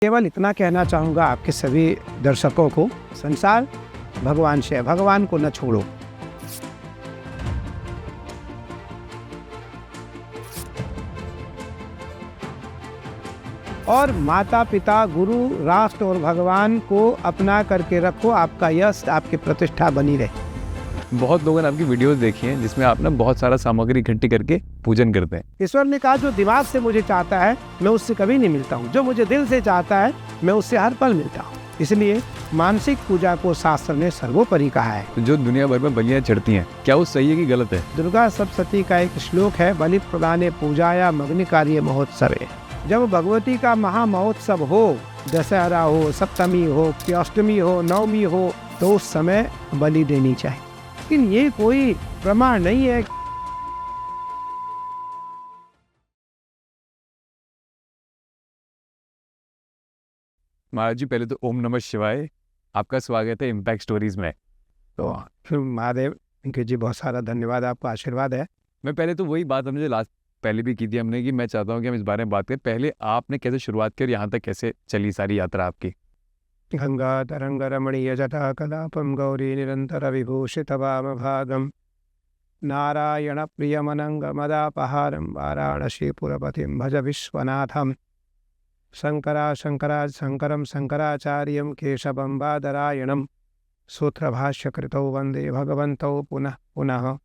केवल इतना कहना चाहूँगा आपके सभी दर्शकों को, संसार भगवान से है, भगवान को न छोड़ो। और माता पिता, गुरु, राष्ट्र और भगवान को अपना करके रखो, आपका यश, आपकी प्रतिष्ठा बनी रहे। बहुत लोगों ने आपकी वीडियोस देखी हैं जिसमें आप ना बहुत सारा सामग्री इकट्ठी करके पूजन करते हैं। ईश्वर ने कहा जो दिमाग से मुझे चाहता है मैं उससे कभी नहीं मिलता हूँ, जो मुझे दिल से चाहता है मैं उससे हर पल मिलता हूँ। इसलिए मानसिक पूजा को शास्त्र ने सर्वोपरि कहा है। तो जो दुनिया भर में बलियां चढ़ती हैं, क्या वो सही है कि गलत है? दुर्गा सप्तशती का एक श्लोक है, बलि प्रदाने पूजाया मग्न कार्य महोत्सवे। जब भगवती का महामहोत्सव हो, दशहरा हो, सप्तमी हो, कि अष्टमी हो, नवमी हो, तो उस समय बलि देनी चाहिए। लेकिन ये कोई प्रमाण नहीं है। महाराज जी, पहले तो ओम नमः शिवाय, आपका स्वागत है इम्पैक्ट स्टोरीज में। तो फिर महादेव इनके जी बहुत सारा धन्यवाद, आपका आशीर्वाद है। मैं पहले तो वही बात हमने लास्ट पहले भी की थी हमने कि मैं चाहता हूँ कि हम इस बारे में बात करें। पहले आपने कैसे शुरुआत की और यहाँ तक कैसे चली सारी यात्रा आपकी? गंगा तरंग रमणीय जटा कलापम गौरी निरंतर विभूषित वाम भागम नारायण प्रियमनंग मदापहारम वाराणसी पुरपतिम भज विश्वनाथम शंकरम शंकराचार्यम केशवम बादरायणम सूत्रभाष्यकृतौ वंदे भगवन्तौ पुनः पुनः।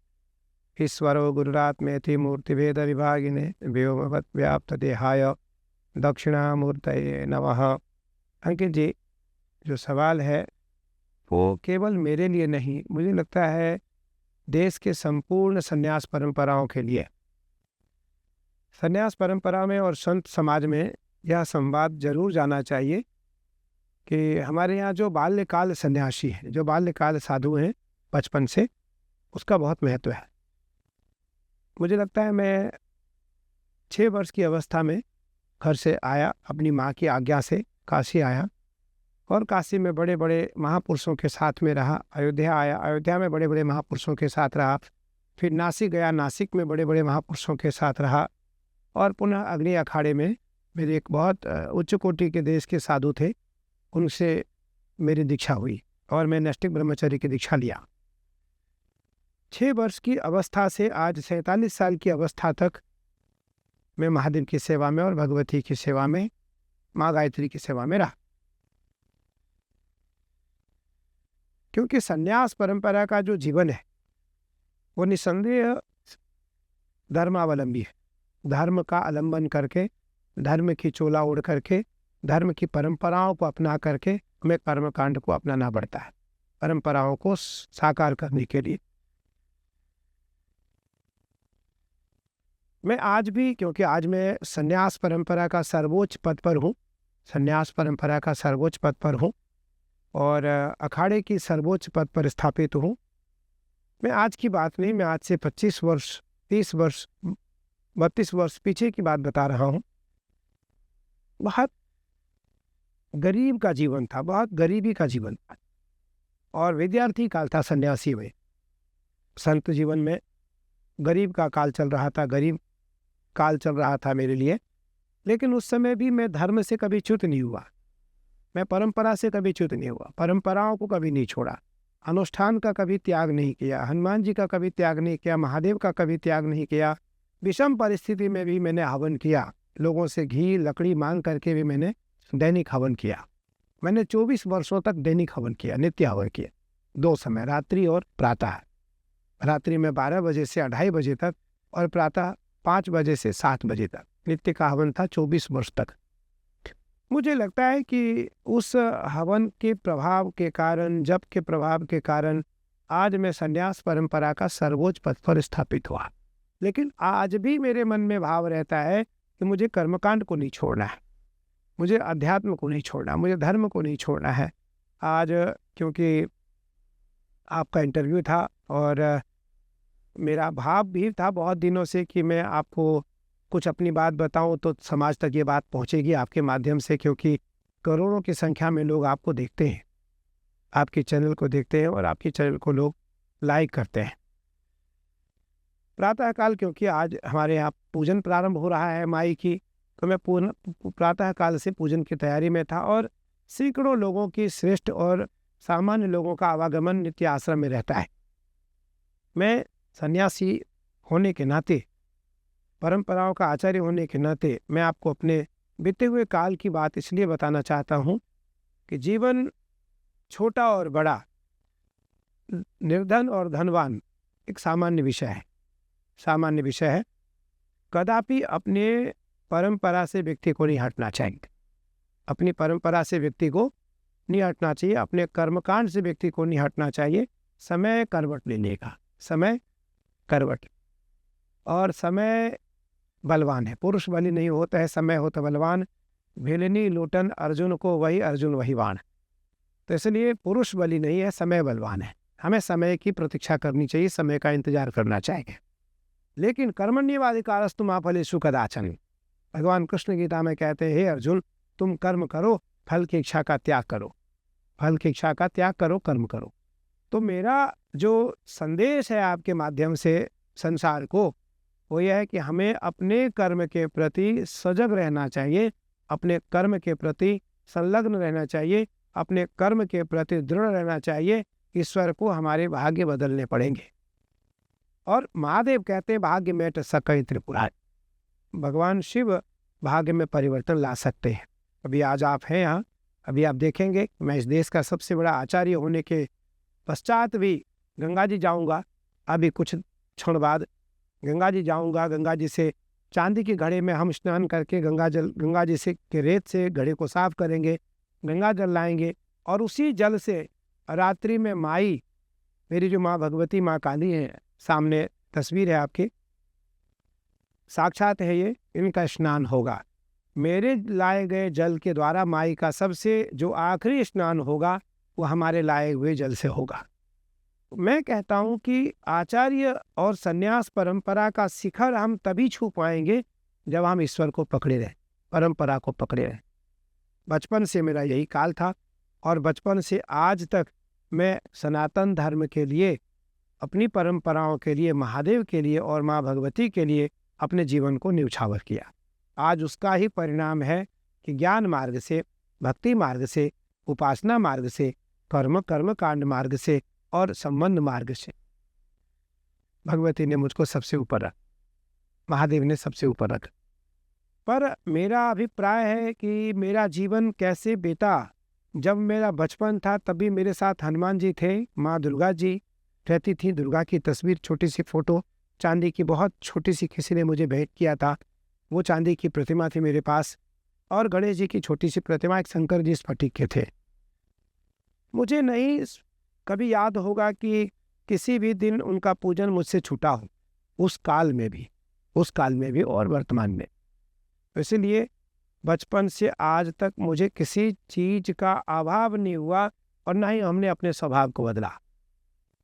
ईश्वरो गुरुरात्मेति मूर्तिभेद विभागिने व्योमवत् व्याप्त देहाय दक्षिणामूर्तये नमः। अंकित जी, जो सवाल है वो केवल मेरे लिए नहीं, मुझे लगता है देश के संपूर्ण संन्यास परंपराओं के लिए। संन्यास परंपरा में और संत समाज में यह संवाद जरूर जाना चाहिए कि हमारे यहाँ जो बाल्यकाल सन्यासी हैं, जो बाल्यकाल साधु हैं बचपन से, उसका बहुत महत्व है। मुझे लगता है मैं 6 वर्ष की अवस्था में घर से आया, अपनी माँ की आज्ञा से काशी आया और काशी में बड़े बड़े महापुरुषों के साथ में रहा। अयोध्या आया, अयोध्या में बड़े बड़े महापुरुषों के साथ रहा। फिर नासिक गया, नासिक में बड़े बड़े महापुरुषों के साथ रहा। और पुनः अग्नि अखाड़े में मेरे एक बहुत उच्च कोटि के देश के साधु थे, उनसे मेरी दीक्षा हुई और मैं नैष्ठिक ब्रह्मचर्य की दीक्षा लिया। 6 वर्ष की अवस्था से आज 47 साल की अवस्था तक मैं महादेव की सेवा में और भगवती की सेवा में, माँ गायत्री की सेवा में रहा। क्योंकि संन्यास परंपरा का जो जीवन है वो निसंदेह धर्मावलंबी है। धर्म का अवलंबन करके, धर्म की चोला ओढ़ करके, धर्म की परंपराओं को अपना करके हमें कर्मकांड को अपनाना पड़ता है, परंपराओं को साकार करने के लिए। मैं आज भी, क्योंकि आज मैं संन्यास परंपरा का सर्वोच्च पद पर हूँ, संन्यास परंपरा का सर्वोच्च पद पर हूँ और अखाड़े की सर्वोच्च पद पर स्थापित हूँ। मैं आज की बात नहीं, मैं आज से 25 वर्ष, 30 वर्ष, 32 वर्ष पीछे की बात बता रहा हूँ। बहुत गरीब का जीवन था, बहुत गरीबी का जीवन था और विद्यार्थी काल था सन्यासी में। संत जीवन में गरीब का काल चल रहा था, गरीब काल चल रहा था मेरे लिए। लेकिन उस समय भी मैं धर्म से कभी च्युत नहीं हुआ, मैं परंपरा से कभी च्युत नहीं हुआ, परंपराओं को कभी नहीं छोड़ा, अनुष्ठान का कभी त्याग नहीं किया, हनुमान जी का कभी त्याग नहीं किया, महादेव का कभी त्याग नहीं किया। विषम परिस्थिति में भी मैंने हवन किया, लोगों से घी लकड़ी मांग करके भी मैंने दैनिक हवन किया। मैंने 24 वर्षों तक दैनिक हवन किया, नित्य हवन किया, 2 समय, रात्रि और प्रातः। रात्रि में 12 बजे से 2:30 बजे तक और प्रातः 5 बजे से 7 बजे तक नित्य का हवन था 24 वर्ष तक। मुझे लगता है कि उस हवन के प्रभाव के कारण, जप के प्रभाव के कारण आज मैं संन्यास परंपरा का सर्वोच्च पद पर स्थापित हुआ। लेकिन आज भी मेरे मन में भाव रहता है कि मुझे कर्मकांड को नहीं छोड़ना है, मुझे अध्यात्म को नहीं छोड़ना, मुझे धर्म को नहीं छोड़ना है। आज क्योंकि आपका इंटरव्यू था और मेरा भाव भी था बहुत दिनों से कि मैं आपको कुछ अपनी बात बताऊं तो समाज तक ये बात पहुंचेगी आपके माध्यम से, क्योंकि करोड़ों की संख्या में लोग आपको देखते हैं, आपके चैनल को देखते हैं और आपके चैनल को लोग लाइक करते हैं। प्रातःकाल, क्योंकि आज हमारे यहाँ पूजन प्रारंभ हो रहा है माई की, तो मैं प्रातः काल से पूजन की तैयारी में था और सैकड़ों लोगों की श्रेष्ठ और सामान्य लोगों का आवागमन नित्य आश्रम में रहता है। मैं सन्यासी होने के नाते, परंपराओं का आचार्य होने के नाते मैं आपको अपने बीते हुए काल की बात इसलिए बताना चाहता हूँ कि जीवन छोटा और बड़ा, निर्धन और धनवान एक सामान्य विषय है, सामान्य विषय है। कदापि अपने परंपरा से व्यक्ति को नहीं हटना चाहिए, अपनी परंपरा से व्यक्ति को नहीं हटना चाहिए, अपने कर्मकांड से व्यक्ति को नहीं हटना चाहिए। समय करवट ले लेगा, समय करवट, और समय बलवान है, पुरुष बलि नहीं होता है, समय होता बलवान। भेलिनी लोटन अर्जुन को वही, अर्जुन वही बाण। तो इसलिए पुरुष बलि नहीं है, समय बलवान है। हमें समय की प्रतीक्षा करनी चाहिए, समय का इंतजार करना चाहिए। लेकिन कर्मण्येवाधिकारस्तु मा फलेषु कदाचन, भगवान कृष्ण गीता में कहते हैं, हे अर्जुन, तुम कर्म करो, फल की इच्छा का त्याग करो, फल की इच्छा का त्याग करो, कर्म करो। तो मेरा जो संदेश है आपके माध्यम से संसार को, वो यह है कि हमें अपने कर्म के प्रति सजग रहना चाहिए, अपने कर्म के प्रति संलग्न रहना चाहिए, अपने कर्म के प्रति दृढ़ रहना चाहिए। ईश्वर को हमारे भाग्य बदलने पड़ेंगे। और महादेव कहते हैं, भाग्य मेट सकई त्रिपुरारी, भगवान शिव भाग्य में परिवर्तन ला सकते हैं। अभी आज आप हैं यहाँ, अभी आप देखेंगे मैं इस देश का सबसे बड़ा आचार्य होने के पश्चात भी गंगा जी जाऊँगा, अभी कुछ क्षण बाद गंगा जी जाऊँगा। गंगा जी से चांदी के घड़े में हम स्नान करके गंगा जी से के रेत से घड़े को साफ करेंगे, गंगा जल लाएंगे, और उसी जल से रात्रि में माई, मेरी जो माँ भगवती, माँ काली है, सामने तस्वीर है आपके, साक्षात है ये, इनका स्नान होगा। मेरे लाए गए जल के द्वारा माई का सबसे जो आखिरी स्नान होगा वो हमारे लाए हुए जल से होगा। मैं कहता हूँ कि आचार्य और सन्यास परंपरा का शिखर हम तभी छू पाएंगे जब हम ईश्वर को पकड़े रहें, परंपरा को पकड़े रहें। बचपन से मेरा यही काल था और बचपन से आज तक मैं सनातन धर्म के लिए, अपनी परंपराओं के लिए, महादेव के लिए और माँ भगवती के लिए अपने जीवन को न्यौछावर किया। आज उसका ही परिणाम है कि ज्ञान मार्ग से, भक्ति मार्ग से, उपासना मार्ग से, कर्म कांड मार्ग से और संबंध मार्ग से भगवती ने मुझको सबसे ऊपर रखा, महादेव ने सबसे ऊपर रखा। पर मेरा अभिप्राय है कि मेरा जीवन कैसे बीता, जब मेरा बचपन था तभी मेरे साथ हनुमान जी थे, माँ दुर्गा जी रहती थी। दुर्गा की तस्वीर, छोटी सी फोटो, चांदी की, बहुत छोटी सी, किसी ने मुझे भेंट किया था, वो चांदी की प्रतिमा थी मेरे पास, और गणेश जी की छोटी सी प्रतिमा, एक शंकर जी स्फटिक के थे। मुझे नहीं कभी याद होगा कि किसी भी दिन उनका पूजन मुझसे छूटा हो, उस काल में भी और वर्तमान में। इसलिए बचपन से आज तक मुझे किसी चीज का अभाव नहीं हुआ और ना ही हमने अपने स्वभाव को बदला।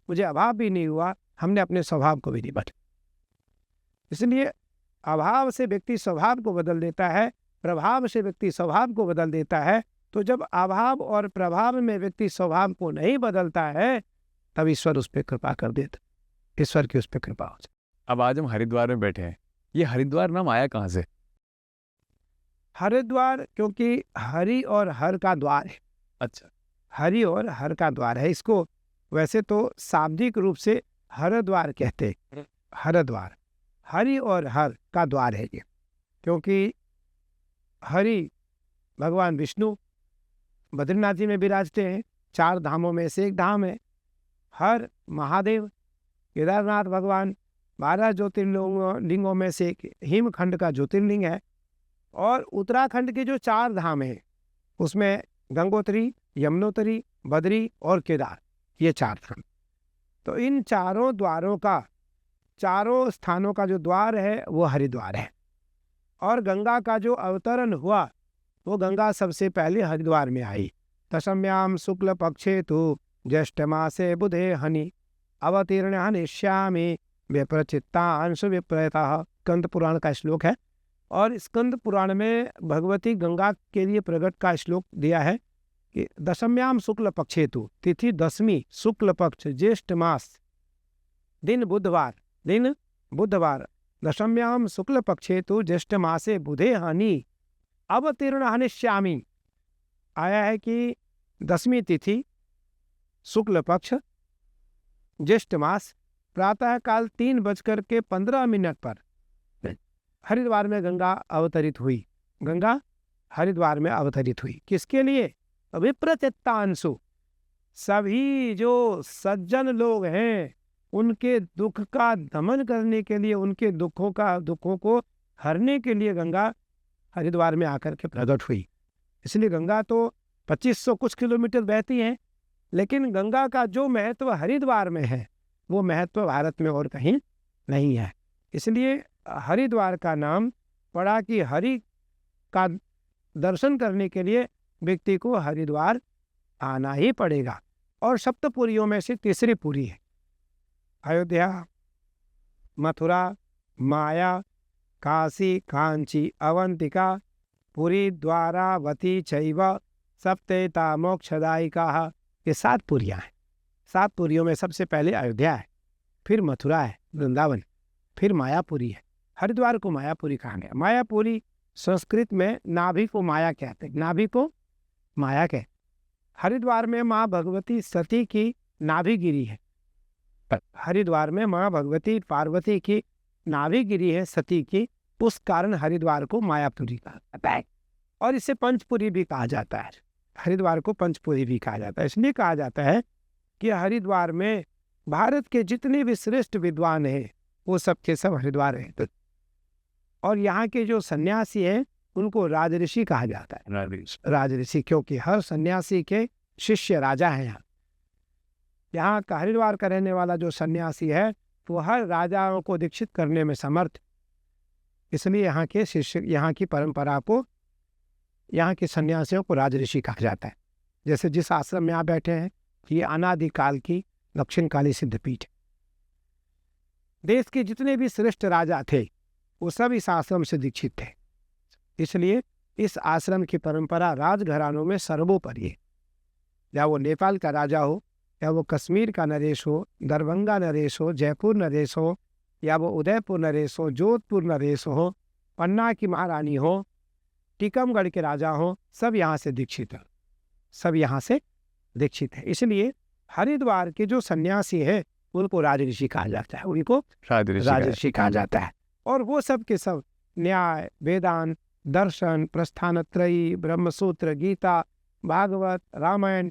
मुझे अभाव भी नहीं हुआ, हमने अपने स्वभाव को भी नहीं बदला। इसलिए अभाव से व्यक्ति स्वभाव को बदल देता है, प्रभाव से व्यक्ति स्वभाव को बदल देता है। तो जब अभाव और प्रभाव में व्यक्ति स्वभाव को नहीं बदलता है, तब ईश्वर उस पर कृपा कर देता, ईश्वर की उस पर कृपा हो जाए। अब आज हम हरिद्वार में बैठे हैं, ये हरिद्वार नाम आया कहाँ से? हरिद्वार क्योंकि हरि और हर का द्वार है। अच्छा, हरि और हर का द्वार है। इसको वैसे तो शाब्दिक रूप से हरिद्वार कहते हैं, हरिद्वार, हरि और हर का द्वार है ये, क्योंकि हरि भगवान विष्णु बद्रीनाथ जी में विराजते हैं, 4 धामों में से एक धाम है। हर महादेव, केदारनाथ भगवान 12 ज्योतिर्लिंगों में से एक हिमखंड का ज्योतिर्लिंग है। और उत्तराखंड के जो 4 धाम हैं उसमें गंगोत्री, यमुनोत्री, बद्री और केदार, ये 4 धाम। तो इन चारों द्वारों का, चारों स्थानों का जो द्वार है वो हरिद्वार है। और गंगा का जो अवतरण हुआ वो गंगा सबसे पहले हरिद्वार में आई। दशम्याम शुक्ल पक्षे तो ज्येष्ठ मासे बुधे हनि अवतीर्ण हनिष्यामि विप्रचित्तांश विप्रयतः, स्कंद पुराण का श्लोक है। और स्कंद पुराण में भगवती गंगा के लिए प्रकट का श्लोक दिया है कि दशम्याम शुक्ल पक्षेतु, तिथि 10वीं, शुक्ल पक्ष, ज्येष्ठ मास, दिन बुधवार दशम्याम शुक्ल पक्षे तो ज्येष्ठ मासे बुधे हानि अवतीर्ण हनिष्यामी। आया है कि 10वीं तिथि शुक्ल पक्ष ज्येष्ठ मास प्रातः काल 3:15 पर हरिद्वार में गंगा अवतरित हुई। गंगा हरिद्वार में अवतरित हुई किसके लिए? विप्रचित्तांशु, सभी जो सज्जन लोग हैं उनके दुख का दमन करने के लिए, उनके दुखों को हरने के लिए गंगा हरिद्वार में आकर के प्रकट हुई। इसलिए गंगा तो 2500 कुछ किलोमीटर बहती है, लेकिन गंगा का जो महत्व हरिद्वार में है वो महत्व भारत में और कहीं नहीं है। इसलिए हरिद्वार का नाम पड़ा कि हरि का दर्शन करने के लिए व्यक्ति को हरिद्वार आना ही पड़ेगा। और सप्तपुरियों में से तीसरी पुरी है अयोध्या, मथुरा, माया, काशी, कांची, अवंतिका, पुरी, द्वारावती चैव सप्तेता मोक्षदायिका। ये 7 पुरियाँ हैं। 7 पुरियों में सबसे पहले अयोध्या है, फिर मथुरा है, वृंदावन, फिर मायापुरी है। हरिद्वार को मायापुरी कहा गया। मायापुरी संस्कृत में नाभि को माया कहते हैं, नाभि को माया कहते। हरिद्वार में माँ भगवती सती की नाभि गिरी है। हरिद्वार में माँ भगवती पार्वती की नाभि गिरी है सती की, उस कारण हरिद्वार को मायापुरी कहा जाता है। और इसे पंचपुरी भी कहा जाता है। हरिद्वार को पंचपुरी भी कहा जाता है। इसलिए कहा जाता है कि हरिद्वार में भारत के जितने भी श्रेष्ठ विद्वान हैं वो सब के सब हरिद्वार हैं। और यहाँ के जो सन्यासी हैं उनको राजऋषि कहा जाता है। राजऋषि, क्योंकि हर सन्यासी के शिष्य राजा हैं। यहाँ का हरिद्वार का रहने वाला जो सन्यासी है वो हर राजाओं को दीक्षित करने में समर्थ। इसलिए यहाँ के शिष्य, यहाँ की परंपरा को, यहाँ के सन्यासियों को राजऋषि कहा जाता है। जैसे जिस आश्रम में आप बैठे हैं ये अनादिकाल की दक्षिणकाली सिद्धपीठ है। देश के जितने भी श्रेष्ठ राजा थे वो सब इस आश्रम से दीक्षित थे। इसलिए इस आश्रम की परंपरा राजघरानों में सर्वोपरि है। या वो नेपाल का राजा हो, या वो कश्मीर का नरेश हो, दरभंगा नरेश हो, जयपुर नरेश हो, या वो उदयपुर नरेश हो, जोधपुर नरेश हो, पन्ना की महारानी हो, टीकमगढ़ के राजा हो, सब यहाँ से दीक्षित है। सब यहाँ से दीक्षित है। इसलिए हरिद्वार के जो सन्यासी है उनको राजऋषि कहा जाता है, उनको राजऋषि कहा जाता है। और वो सब के सब न्याय, वेदांत, दर्शन, प्रस्थानत्रयी, ब्रह्मसूत्र, गीता, भागवत, रामायण,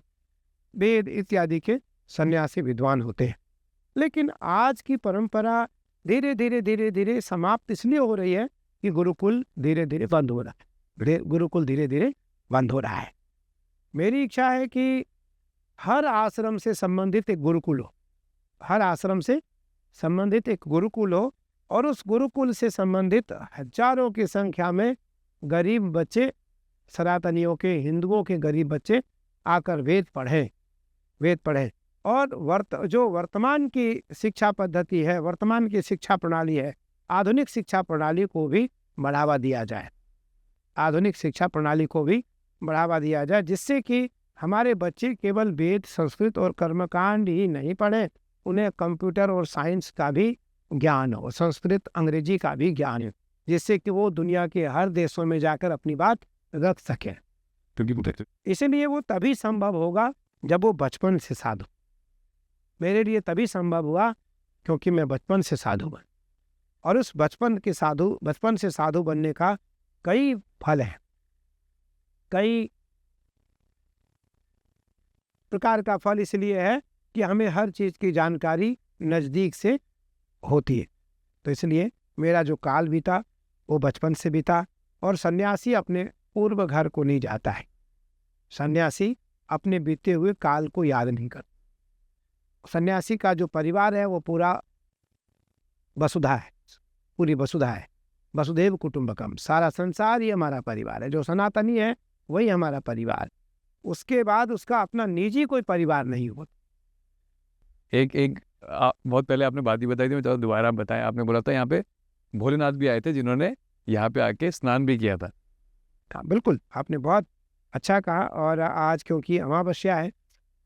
वेद इत्यादि के सन्यासी विद्वान होते हैं। लेकिन आज की परंपरा धीरे धीरे समाप्त इसलिए हो रही है कि गुरुकुल धीरे धीरे बंद हो रहा है। गुरुकुल धीरे धीरे बंद हो रहा है। मेरी इच्छा है कि हर आश्रम से संबंधित एक गुरुकुल हो, हर आश्रम से संबंधित एक गुरुकुल हो, और उस गुरुकुल से संबंधित हजारों की संख्या में गरीब बच्चे, सनातनियों के, हिंदुओं के गरीब बच्चे आकर वेद पढ़ें। और जो वर्तमान की शिक्षा पद्धति है, वर्तमान की शिक्षा प्रणाली है, आधुनिक शिक्षा प्रणाली को भी बढ़ावा दिया जाए। आधुनिक शिक्षा प्रणाली को भी बढ़ावा दिया जाए, जिससे कि हमारे बच्चे केवल वेद, संस्कृत और कर्मकांड ही नहीं पढ़ें, उन्हें कंप्यूटर और साइंस का भी ज्ञान हो, संस्कृत अंग्रेजी का भी ज्ञान हो, जिससे कि वो दुनिया के हर देशों में जाकर अपनी बात रख सकें। इसलिए वो तभी संभव होगा जब वो बचपन से साधु। मेरे लिए तभी संभव हुआ क्योंकि मैं बचपन से साधु बन, और उस बचपन से साधु बनने का कई फल हैं, कई प्रकार का फल इसलिए है कि हमें हर चीज़ की जानकारी नज़दीक से होती है। तो इसलिए मेरा जो काल बीता वो बचपन से बीता। और सन्यासी अपने पूर्व घर को नहीं जाता है, सन्यासी अपने बीते हुए काल को याद नहीं करता। सन्यासी का जो परिवार है वो पूरा वसुधा है, पूरी वसुधा है, वसुधैव कुटुंबकम, सारा संसार ही हमारा परिवार है। जो सनातनी है वही हमारा परिवार। उसके बाद उसका अपना निजी कोई परिवार नहीं होता। एक बहुत पहले आपने बात ही बताई थी, मैं दोबारा बताएं। आपने बोला था यहाँ पे भोलेनाथ भी आए थे जिन्होंने यहाँ पे आके स्नान भी किया था। हाँ बिल्कुल, आपने बहुत अच्छा कहा। और आज क्योंकि अमावस्या है,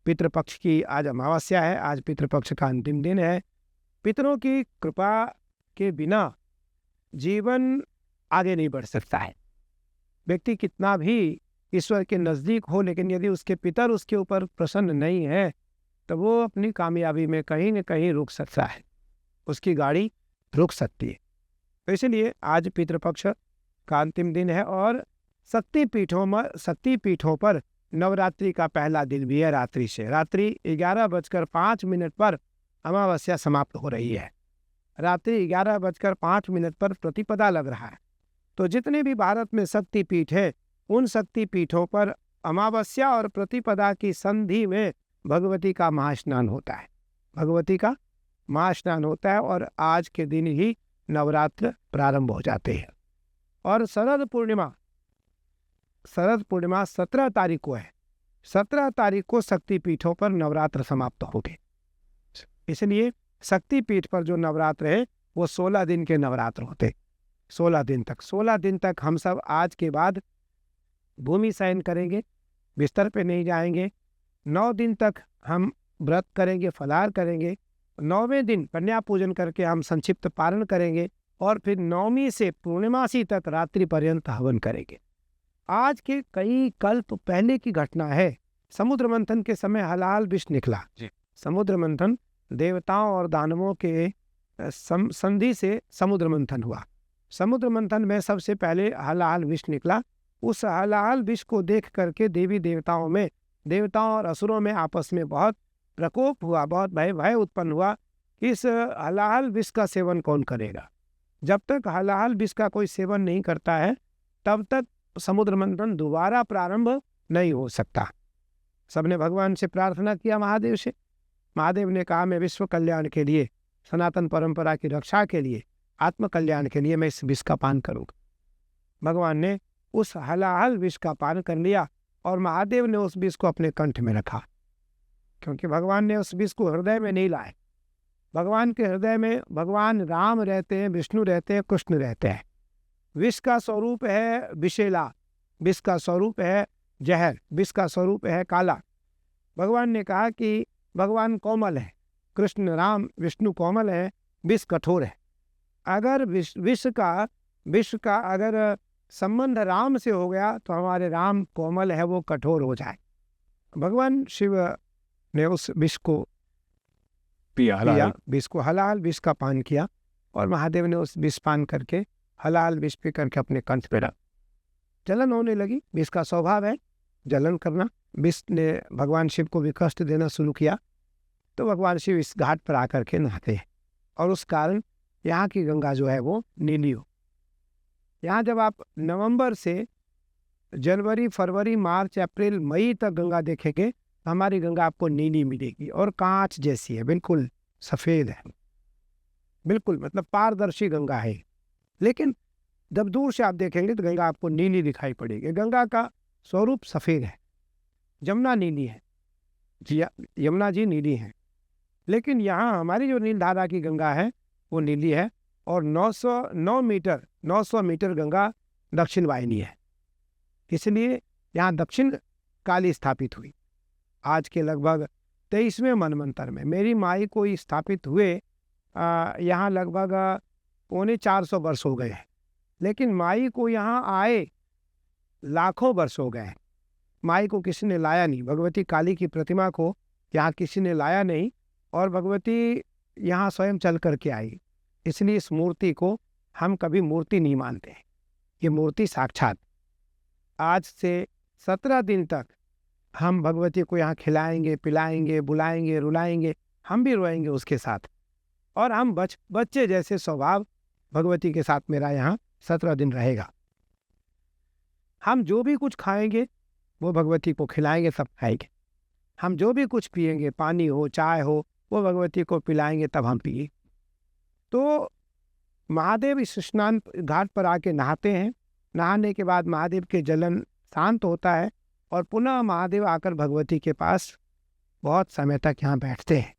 पितृपक्ष की आज अमावस्या है, आज पितृपक्ष का अंतिम दिन है। पितरों की कृपा के बिना जीवन आगे नहीं बढ़ सकता है। व्यक्ति कितना भी ईश्वर के नज़दीक हो, लेकिन यदि उसके पितर उसके ऊपर प्रसन्न नहीं है तो वो अपनी कामयाबी में कहीं न कहीं रुक सकता है, उसकी गाड़ी रुक सकती है। तो इसलिए आज पितृपक्ष का अंतिम दिन है और शक्तिपीठों पर नवरात्रि का पहला दिन भी है। रात्रि 11:05 पर अमावस्या समाप्त हो रही है। रात्रि 11:05 पर प्रतिपदा लग रहा है। तो जितने भी भारत में शक्तिपीठ है, उन शक्तिपीठों पर अमावस्या और प्रतिपदा की संधि में भगवती का महास्नान होता है। भगवती का महास्नान होता है और आज के दिन ही नवरात्र प्रारंभ हो जाते हैं। और शरद पूर्णिमा 17 तारीख को है। 17 तारीख को शक्तिपीठों पर नवरात्र समाप्त होंगे। इसलिए शक्तिपीठ पर जो नवरात्र है वो 16 दिन के नवरात्र होते। 16 दिन तक हम सब आज के बाद भूमि शयन करेंगे, बिस्तर पे नहीं जाएंगे। 9 दिन तक हम व्रत करेंगे, फलाहार करेंगे। 9वें दिन कन्या पूजन करके हम संक्षिप्त पारण करेंगे और फिर 9वीं से पूर्णिमासी तक रात्रि पर्यंत हवन करेंगे। आज के कई कल्प पहले की घटना है। समुद्र मंथन के समय हलाहल विष निकला। समुद्र मंथन देवताओं और दानवों के संधि से समुद्र मंथन हुआ। समुद्र मंथन में सबसे पहले हलाहल विष निकला। उस हलाहल विष को देख करके देवताओं और असुरों में आपस में बहुत प्रकोप हुआ, बहुत भय उत्पन्न हुआ। इस हलाहल विष का सेवन कौन करेगा? जब तक हलाहल विष का कोई सेवन नहीं करता है तब तक समुद्र मंथन दोबारा प्रारंभ नहीं हो सकता। सबने भगवान से प्रार्थना किया, महादेव से। महादेव ने कहा, मैं विश्व कल्याण के लिए, सनातन परंपरा की रक्षा के लिए, आत्म कल्याण के लिए मैं इस विष का पान करूंगा। भगवान ने उस हलाहल विष का पान कर लिया और महादेव ने उस विष को अपने कंठ में रखा, क्योंकि भगवान ने उस विष को हृदय में नहीं लाए। भगवान के हृदय में भगवान राम रहते हैं, विष्णु रहते हैं, कृष्ण रहते हैं। विष का स्वरूप है विषैला, विष का स्वरूप है जहर, विष का स्वरूप है काला। भगवान ने कहा कि भगवान कोमल है, कृष्ण राम विष्णु कोमल है, विष कठोर है। अगर विष का अगर संबंध राम से हो गया तो हमारे राम कोमल है, वो कठोर हो जाए। भगवान शिव ने उस विष को पिया, विष को हलाल विष का पान किया और महादेव ने उस विष पान करके हलाल विष पी करके अपने कंठ पे रख। जलन होने लगी। विष का स्वभाव है जलन करना। विष ने भगवान शिव को भी कष्ट देना शुरू किया तो भगवान शिव इस घाट पर आकर के नहाते हैं और उस कारण यहाँ की गंगा जो है वो नीली हो। यहाँ जब आप नवंबर से जनवरी, फरवरी, मार्च, अप्रैल, मई तक गंगा देखेंगे तो हमारी गंगा आपको नीली मिलेगी और कांच जैसी है, बिल्कुल सफ़ेद है, बिल्कुल मतलब पारदर्शी गंगा है। लेकिन जब दूर से आप देखेंगे तो गंगा आपको नीली दिखाई पड़ेगी। गंगा का स्वरूप सफ़ेद है। यमुना नीली है, यमुना जी नीली है, लेकिन यहाँ हमारी जो नीलधारा की गंगा है वो नीली है और 900 मीटर गंगा दक्षिण वाहिनी है। इसलिए यहाँ दक्षिण काली स्थापित हुई। आज के लगभग 23वें मनवंतर में मेरी माई को स्थापित हुए यहाँ लगभग 450 वर्ष हो गए हैं, लेकिन माई को यहाँ आए लाखों वर्ष हो गए। माई को किसी ने लाया नहीं, भगवती काली की प्रतिमा को यहाँ किसी ने लाया नहीं और भगवती यहाँ स्वयं चल करके आई। इसलिए इस मूर्ति को हम कभी मूर्ति नहीं मानते, ये मूर्ति साक्षात। आज से 17 दिन तक हम भगवती को यहाँ खिलाएंगे, पिलाएंगे, बुलाएंगे, रुलाएंगे, हम भी रोएंगे उसके साथ और हम बच्चे जैसे स्वभाव भगवती के साथ मेरा यहाँ 17 दिन रहेगा। हम जो भी कुछ खाएंगे वो भगवती को खिलाएंगे, सब खाएंगे। हम जो भी कुछ पिएंगे, पानी हो, चाय हो, वो भगवती को पिलाएंगे, तब हम पिए। तो महादेव इस स्नान घाट पर आके नहाते हैं। नहाने के बाद महादेव के जलन शांत होता है और पुनः महादेव आकर भगवती के पास बहुत समय तक यहाँ बैठते हैं।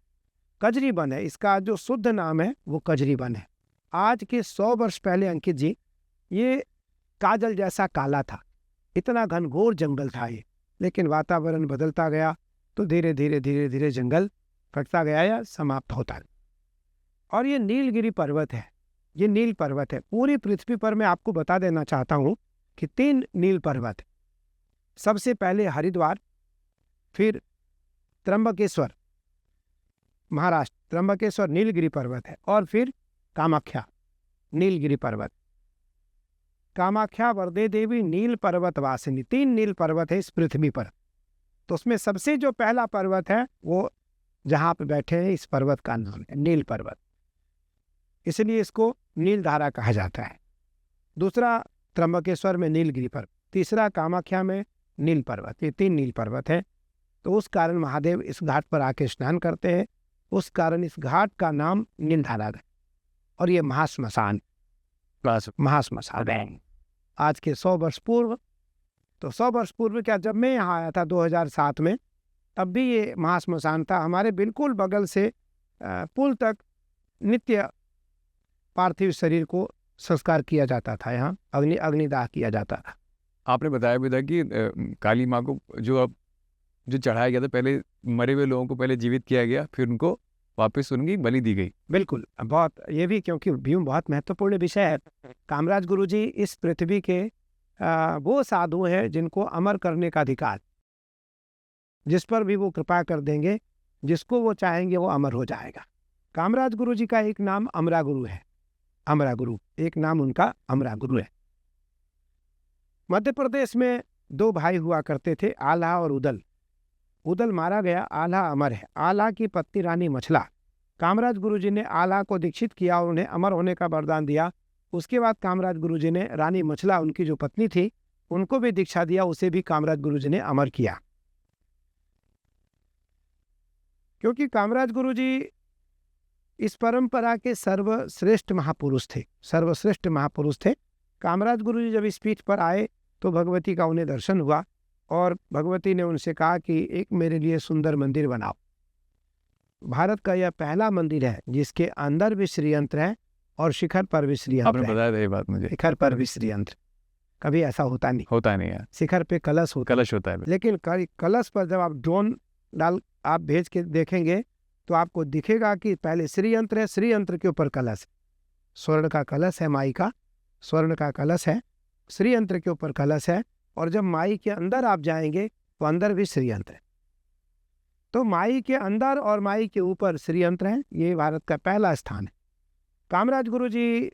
कजरी वन है, इसका जो शुद्ध नाम है वो कजरी वन है। आज के 100 वर्ष पहले अंकित जी ये काजल जैसा काला था, इतना घनघोर जंगल था ये, लेकिन वातावरण बदलता गया तो धीरे धीरे जंगल कटता गया या समाप्त होता गया। और ये नीलगिरी पर्वत है। ये नील पर्वत है। पूरी पृथ्वी पर मैं आपको बता देना चाहता हूँ कि 3 नील पर्वत है। सबसे पहले हरिद्वार, फिर त्र्यंबकेश्वर महाराष्ट्र, त्र्यंबकेश्वर नीलगिरी पर्वत है, और फिर कामाख्या नीलगिरी पर्वत। कामाख्या वरदे देवी नील पर्वत वासिनी, 3 नील पर्वत है इस पृथ्वी पर। तो उसमें सबसे जो पहला पर्वत है वो जहाँ पे बैठे हैं, इस पर्वत का नाम है नील पर्वत, इसलिए इसको नीलधारा कहा जाता है। दूसरा त्र्यंबकेश्वर में नीलगिरी पर्वत, तीसरा कामाख्या में नील पर्वत। ये 3 नील पर्वत है। तो उस कारण महादेव इस घाट पर आके स्नान करते हैं, उस कारण इस घाट का नाम नीलधारा है। और ये महाश्मशान है। आज के 100 वर्ष पूर्व, तो 100 वर्ष पूर्व क्या, जब मैं यहाँ आया था 2007 में, तब भी ये महाश्मशान था। हमारे बिल्कुल बगल से पुल तक नित्य पार्थिव शरीर को संस्कार किया जाता था, यहाँ अग्निदाह किया जाता था। आपने बताया भी था कि काली माँ को जो चढ़ाया गया था, पहले मरे हुए लोगों को पहले जीवित किया गया, फिर उनको वापस उनकी बलि दी गई। बिल्कुल, बहुत ये भी, क्योंकि भी बहुत महत्वपूर्ण विषय है। कामराज गुरुजी इस पृथ्वी के वो साधु हैं जिनको अमर करने का अधिकार, जिस पर भी वो कृपा कर देंगे, जिसको वो चाहेंगे वो अमर हो जाएगा। कामराज गुरुजी का एक नाम अमरा गुरु है, अमरा गुरु, एक नाम उनका अमरा गुरु है। मध्य प्रदेश में 2 भाई हुआ करते थे, आल्हा और उदल। उदल मारा गया, आल्हा अमर है। आल्हा की पत्नी रानी मछला, कामराज गुरुजी ने आल्हा को दीक्षित किया और उन्हें अमर होने का वरदान दिया। उसके बाद कामराज गुरुजी ने रानी मछला, उनकी जो पत्नी थी, उनको भी दीक्षा दिया, उसे भी कामराज गुरुजी ने अमर किया। क्योंकि कामराज गुरुजी इस परंपरा के सर्वश्रेष्ठ महापुरुष थे, सर्वश्रेष्ठ महापुरुष थे। कामराज गुरुजी जब इस पीठ पर आए तो भगवती का उन्हें दर्शन हुआ और भगवती ने उनसे कहा कि एक मेरे लिए सुंदर मंदिर बनाओ। भारत का यह पहला मंदिर है जिसके अंदर भी श्रीयंत्र है और शिखर पर भी श्रीयंत्र आपने बताया था ये बात मुझे। शिखर पर भी श्रीयंत्र, कभी ऐसा होता नहीं है। शिखर पे कलश होता है, लेकिन कलश पर जब आप ड्रोन डाल आप भेज के देखेंगे तो आपको दिखेगा कि पहले श्रीयंत्र है, श्रीयंत्र के ऊपर कलश, स्वर्ण का कलश है, माई का स्वर्ण का कलश है, श्रीयंत्र के ऊपर कलश है। और जब माई के अंदर आप जाएंगे तो अंदर भी श्रीयंत्र है। तो माई के अंदर और माई के ऊपर श्रीयंत्र है। ये भारत का पहला स्थान है। कामराज गुरुजी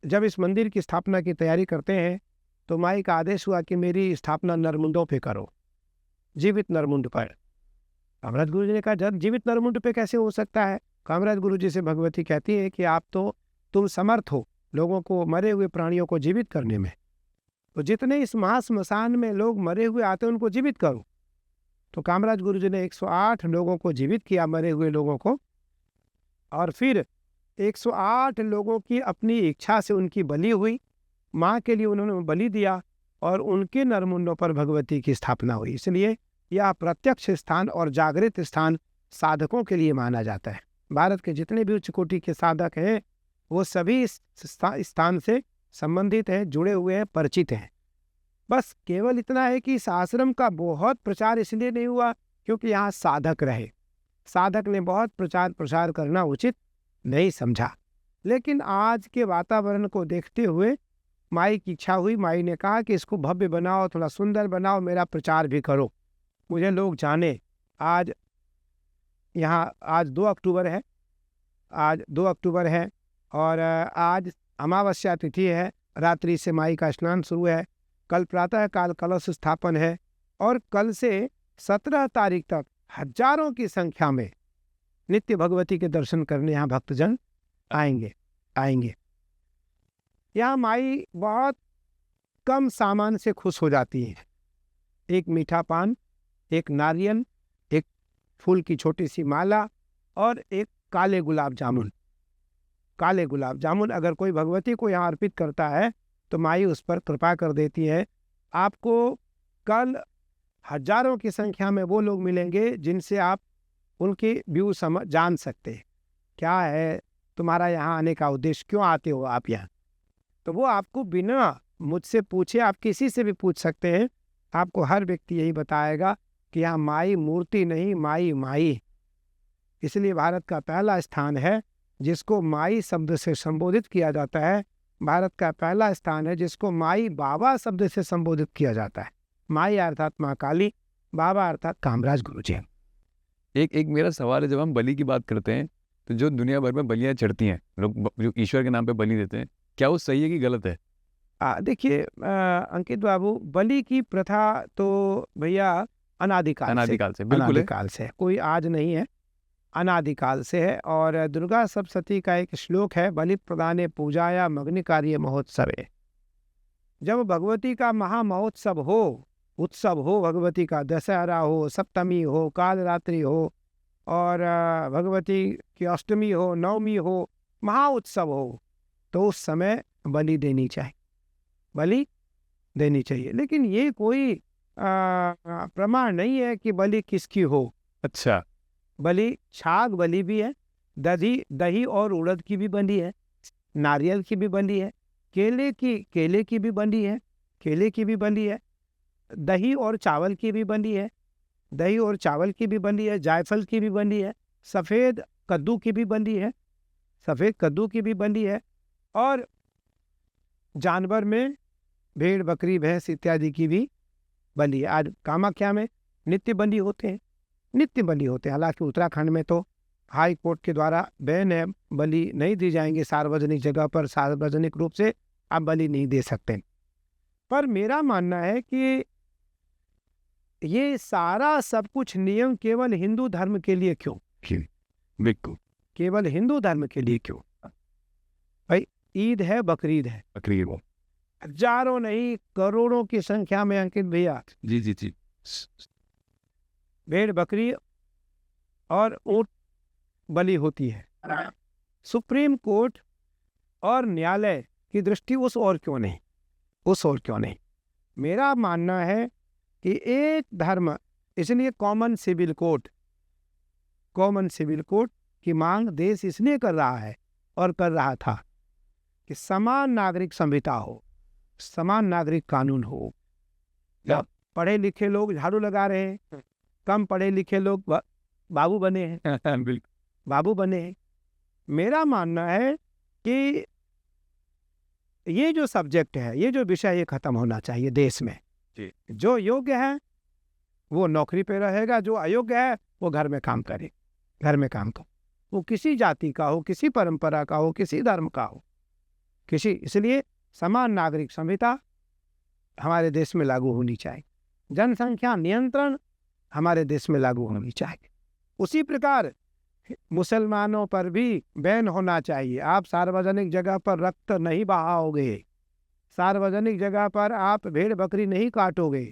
जब इस मंदिर की स्थापना की तैयारी करते हैं तो माई का आदेश हुआ कि मेरी स्थापना नरमुंडों पे करो, जीवित नरमुंड पर। कामराज गुरुजी ने कहा जब जीवित नरमुंड पे कैसे हो सकता है। कामराज गुरुजी से भगवती कहती है कि आप तो तुम समर्थ हो लोगों को, मरे हुए प्राणियों को जीवित करने में, तो जितने इस महाश्मशान में लोग मरे हुए आते हैं उनको जीवित करो। तो कामराज गुरुजी ने 108 लोगों को जीवित किया, मरे हुए लोगों को, और फिर 108 लोगों की अपनी इच्छा से उनकी बलि हुई, माँ के लिए उन्होंने बलि दिया और उनके नरमुंडों पर भगवती की स्थापना हुई। इसलिए यह प्रत्यक्ष स्थान और जागृत स्थान साधकों के लिए माना जाता है। भारत के जितने भी उच्च कोटि के साधक हैं वो सभी इस स्थान से संबंधित हैं, जुड़े हुए हैं, परिचित हैं। बस केवल इतना है कि इस आश्रम का बहुत प्रचार इसलिए नहीं हुआ क्योंकि यहाँ साधक रहे। साधक ने बहुत प्रचार प्रसार करना उचित नहीं समझा, लेकिन आज के वातावरण को देखते हुए माई की इच्छा हुई। माई ने कहा कि इसको भव्य बनाओ, थोड़ा सुंदर बनाओ, मेरा प्रचार भी करो, मुझे लोग जाने। आज यहाँ आज 2 अक्टूबर है, आज 2 अक्टूबर है और आज अमावस्या तिथि है। रात्रि से माई का स्नान शुरू है, कल प्रातः काल कलश स्थापन है और कल से 17 तारीख तक हजारों की संख्या में नित्य भगवती के दर्शन करने यहाँ भक्तजन आएंगे। यहाँ माई बहुत कम सामान से खुश हो जाती है। एक मीठा पान, एक नारियल, एक फूल की छोटी सी माला और एक काले गुलाब जामुन। काले गुलाब जामुन अगर कोई भगवती को यहाँ अर्पित करता है तो माई उस पर कृपा कर देती है। आपको कल हजारों की संख्या में वो लोग मिलेंगे जिनसे आप उनके व्यू जान सकते हैं, क्या है तुम्हारा यहाँ आने का उद्देश्य, क्यों आते हो आप यहाँ। तो वो आपको बिना मुझसे पूछे, आप किसी से भी पूछ सकते हैं, आपको हर व्यक्ति यही बताएगा कि यहाँ माई मूर्ति नहीं, माई। इसलिए भारत का पहला स्थान है जिसको माई शब्द से संबोधित किया जाता है, भारत का पहला स्थान है जिसको माई बाबा शब्द से संबोधित किया जाता है। माई अर्थात माँ काली, बाबा अर्थात कामराज गुरुजी। एक मेरा सवाल है, जब हम बलि की बात करते हैं तो जो दुनिया भर में बलियां चढ़ती हैं, लोग जो ईश्वर के नाम पे बलि देते हैं, क्या वो सही है कि गलत है? देखिए अंकित बाबू, बलि की प्रथा तो भैया अनादिकाल से बिल्कुल है। अनादिकाल से, कोई आज नहीं है, अनादिकाल से है। और दुर्गा सप्तशती का एक श्लोक है, बलि प्रदाने पूजाया मग्निकार्य महोत्सवे। जब भगवती का महामहोत्सव हो, उत्सव हो, भगवती का दशहरा हो, सप्तमी हो, कालरात्रि हो, और भगवती की अष्टमी हो, नवमी हो, महाउत्सव हो, तो उस समय बलि देनी चाहिए, बलि देनी चाहिए। लेकिन ये कोई प्रमाण नहीं है कि बलि किसकी हो। अच्छा, बलि छाग बलि भी है, दही और उड़द की भी बलि है, नारियल की भी बलि है, केले की भी बलि है, केले की भी बलि है, दही और चावल की भी बलि है, दही और चावल की भी बलि है, जायफल की भी बलि है, सफ़ेद कद्दू की भी बलि है, सफ़ेद कद्दू की भी बलि है, और जानवर में भेड़ बकरी भैंस इत्यादि की भी बलि है। आज कामाख्या में नित्य बलि होते हैं, नित्य बलि होते हैं। हालांकि उत्तराखंड में तो हाई कोर्ट के द्वारा बैन है, बलि नहीं दी जाएंगे सार्वजनिक जगह पर, सार्वजनिक रूप से आप बलि नहीं दे सकते। पर मेरा मानना है कि ये सारा सब कुछ नियम केवल हिंदू धर्म के लिए क्यों, बिल्कुल केवल हिंदू धर्म के लिए क्यों? भाई ईद है, बकरीद है, बकरीद हो, हजारों नहीं करोड़ों की संख्या में अंकित भैया जी जी जी, भेड़ बकरी और ऊंट बलि होती है। सुप्रीम कोर्ट और न्यायालय की दृष्टि उस ओर क्यों नहीं, उस ओर क्यों नहीं? मेरा मानना है कि एक धर्म, इसलिए कॉमन सिविल कोर्ट की मांग देश इसलिए कर रहा है और कर रहा था कि समान नागरिक संहिता हो, समान नागरिक कानून हो। पढ़े लिखे लोग झाड़ू लगा रहे हैं, कम पढ़े लिखे लोग बाबू बने हैं, बिल्कुल बाबू बने हैं। मेरा मानना है कि ये जो सब्जेक्ट है, ये जो विषय, ये खत्म होना चाहिए देश में। जो योग्य है वो नौकरी पे रहेगा, जो अयोग्य है वो घर में काम करे, घर में काम करे, वो किसी जाति का हो, किसी परंपरा का हो, किसी धर्म का हो, किसी। इसलिए समान नागरिक संहिता हमारे देश में लागू होनी चाहिए, जनसंख्या नियंत्रण हमारे देश में लागू होनी चाहिए। उसी प्रकार मुसलमानों पर भी बैन होना चाहिए। आप सार्वजनिक जगह पर रक्त नहीं बहाओगे, सार्वजनिक जगह पर आप भेड़ बकरी नहीं काटोगे।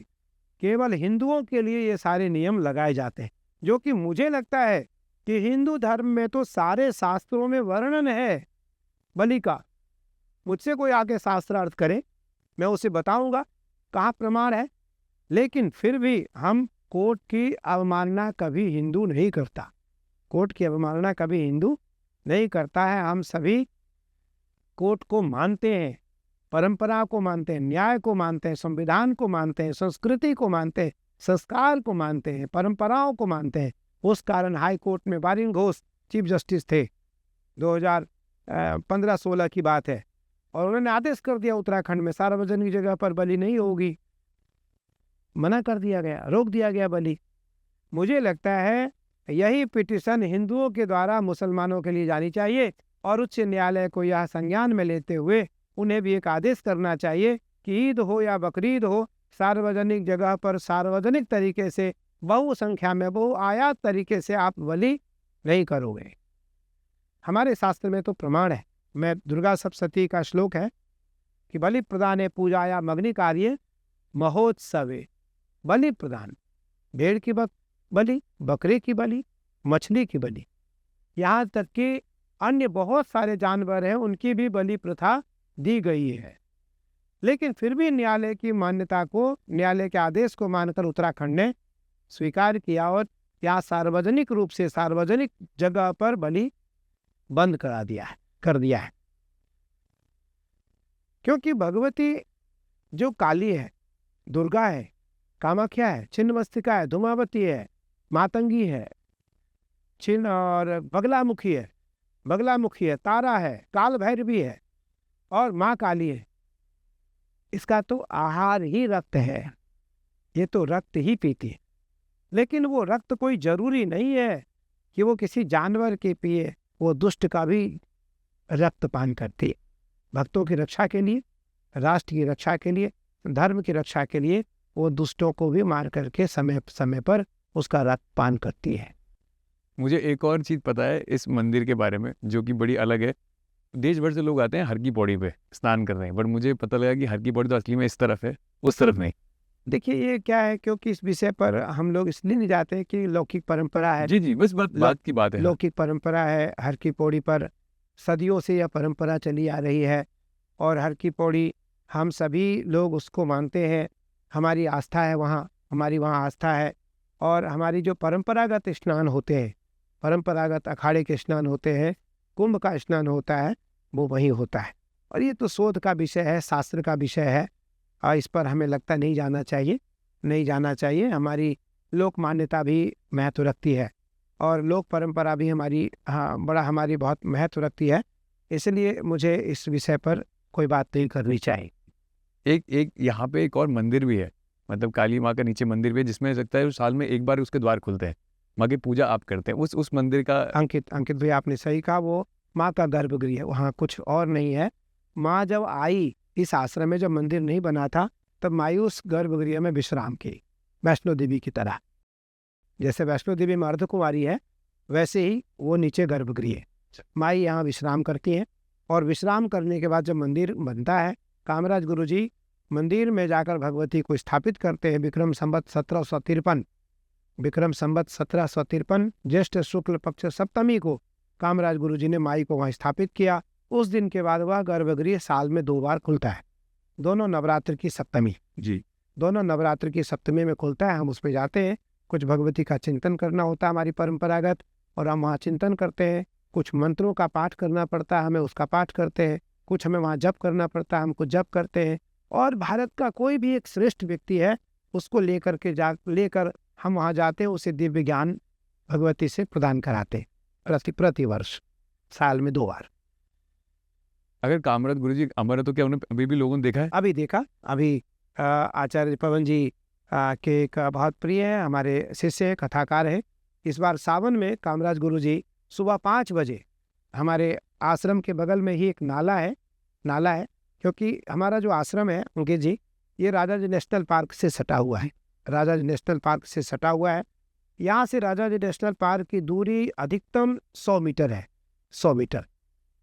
केवल हिंदुओं के लिए ये सारे नियम लगाए जाते हैं, जो कि मुझे लगता है कि हिंदू धर्म में तो सारे शास्त्रों में वर्णन है बलि का। मुझसे कोई आके शास्त्रार्थ करे, मैं उसे बताऊंगा कहाँ प्रमाण है। लेकिन फिर भी हम कोर्ट की अवमानना कभी हिंदू नहीं करता, कोर्ट की अवमानना कभी हिंदू नहीं करता है। हम सभी कोर्ट को मानते हैं, परंपरा को मानते हैं, न्याय को मानते हैं, संविधान को मानते हैं, संस्कृति को मानते हैं, संस्कार को मानते हैं, परंपराओं को मानते हैं। उस कारण हाई कोर्ट में वारिन घोष चीफ जस्टिस थे, 2015-16 की बात है, और उन्होंने आदेश कर दिया उत्तराखंड में सार्वजनिक जगह पर बलि नहीं होगी, मना कर दिया गया, रोक दिया गया बलि। मुझे लगता है यही पिटीशन हिंदुओं के द्वारा मुसलमानों के लिए जानी चाहिए, और उच्च न्यायालय को यह संज्ञान में लेते हुए उन्हें भी एक आदेश करना चाहिए कि ईद हो या बकरीद हो, सार्वजनिक जगह पर सार्वजनिक तरीके से, बहुसंख्या में, बहुआयात तरीके से आप बलि नहीं करोगे। हमारे शास्त्र में तो प्रमाण है। मैं दुर्गा सप्तशती का श्लोक है कि बलि प्रदाने पूजाया मग्नि कार्य महोत्सवे। बलि प्रदान, भेड़ की बलि, बकरे की बलि, मछली की बलि, यहाँ तक कि अन्य बहुत सारे जानवर हैं, उनकी भी बलि प्रथा दी गई है। लेकिन फिर भी न्यायालय की मान्यता को, न्यायालय के आदेश को मानकर उत्तराखंड ने स्वीकार किया और यहाँ सार्वजनिक रूप से सार्वजनिक जगह पर बलि बंद कर दिया है। क्योंकि भगवती जो काली है, दुर्गा है, कामाख्या है, छिन्नमस्तिका है, धूमावती है, मातंगी है, छिन्न और बगलामुखी है, बगलामुखी है, तारा है, काल भैरवी है और माँ काली है। इसका तो आहार ही रक्त है, ये तो रक्त ही पीती है। लेकिन वो रक्त कोई जरूरी नहीं है कि वो किसी जानवर के पिए, वो दुष्ट का भी रक्त पान करती है। भक्तों की रक्षा के लिए, राष्ट्र की रक्षा के लिए, धर्म की रक्षा के लिए वो दुष्टों को भी मार करके समय समय पर उसका रक्त पान करती है। मुझे एक और चीज़ पता है इस मंदिर के बारे में जो कि बड़ी अलग है। देश भर से लोग आते हैं हर की पौड़ी पे स्नान करने, बट मुझे पता लगा कि हर की पौड़ी तो असली में इस तरफ है, उस तरफ नहीं। देखिए ये क्या है, क्योंकि इस विषय पर हम लोग इसलिए नहीं जाते कि लौकिक परंपरा है। जी जी, बस बात की बात है। हाँ। लौकिक परंपरा है, हर की पौड़ी पर सदियों से यह परंपरा चली आ रही है और हर की पौड़ी हम सभी लोग उसको मानते हैं। हमारी आस्था है वहाँ, हमारी वहाँ आस्था है। और हमारी जो परंपरागत स्नान होते हैं, परंपरागत अखाड़े के स्नान होते हैं, कुंभ का स्नान होता है, वो वहीं होता है। और ये तो शोध का विषय है, शास्त्र का विषय है और इस पर हमें लगता नहीं जाना चाहिए, नहीं जाना चाहिए। हमारी लोक मान्यता भी महत्व रखती है और लोक परंपरा भी हमारी हमारी बहुत महत्व रखती है। इसलिए मुझे इस विषय पर कोई बात नहीं करनी चाहिए। एक यहाँ पे एक और मंदिर भी है, मतलब काली माँ का नीचे मंदिर भी है, जिसमें लगता है साल में एक बार उसके द्वार खुलते हैं, माँ की पूजा आप करते हैं। उस मंदिर का अंकित भाई आपने सही कहा, वो माँ का गर्भगृह है, वहाँ कुछ और नहीं है। माँ जब आई इस आश्रम में, जब मंदिर नहीं बना था, तब माई उस गर्भगृह में विश्राम की, वैष्णो देवी की तरह। जैसे वैष्णो देवी में अर्धकुमारी है, वैसे ही वो नीचे गर्भगृह है। माई यहाँ विश्राम करती हैं और विश्राम करने के बाद जब मंदिर बनता है, कामराज गुरुजी मंदिर में जाकर भगवती को स्थापित करते हैं। विक्रम संवत 1753 ज्येष्ठ शुक्ल पक्ष सप्तमी को कामराज गुरुजी ने माई को वहाँ स्थापित किया। उस दिन के बाद वह गर्भगृह साल में 2 बार खुलता है, दोनों नवरात्र की सप्तमी। जी, दोनों नवरात्र की सप्तमी में खुलता है। हम उसमें जाते हैं, कुछ भगवती का चिंतन करना होता है हमारी परंपरागत, और हम वहाँ चिंतन करते हैं। कुछ मंत्रों का पाठ करना पड़ता है, हमें उसका पाठ करते हैं। कुछ हमें वहाँ जप करना पड़ता है, हमको जप करते हैं। और भारत का कोई भी एक श्रेष्ठ व्यक्ति है, उसको लेकर हम वहाँ जाते हैं, उसे दिव्य ज्ञान भगवती से प्रदान कराते प्रति वर्ष, साल में 2 बार। अगर कामराज गुरुजी अमर है तो क्या उन्हें अभी भी लोगों ने देखा है? अभी देखा, अभी आचार्य पवन जी के एक बहुत प्रिय है, हमारे शिष्य है, कथाकार है। इस बार सावन में कामराज गुरुजी सुबह 5 बजे, हमारे आश्रम के बगल में ही एक नाला है, क्योंकि हमारा जो आश्रम है अंकित जी, ये राजा जी नेशनल पार्क से सटा हुआ है। राजा जी नेशनल पार्क से सटा हुआ है। यहाँ से राजा जी नेशनल पार्क की दूरी अधिकतम 100 मीटर है, 100 मीटर।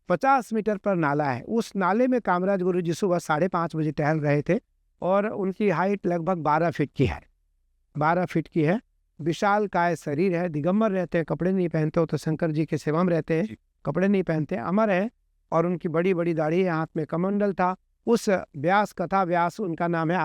50 मीटर पर नाला है। उस नाले में कामराज गुरुजी सुबह 5:30 बजे टहल रहे थे और उनकी हाइट लगभग 12 फीट की है, 12 फीट की है। विशाल काय शरीर है, दिगंबर रहते हैं, कपड़े नहीं पहनते हो, तो शंकर जी के सेवा में रहते हैं, कपड़े नहीं पहनते, अमर है। और उनकी बड़ी बड़ी दाढ़ी है, हाथ में कमंडल था। उस व्यास, कथा व्यास, उनका नाम है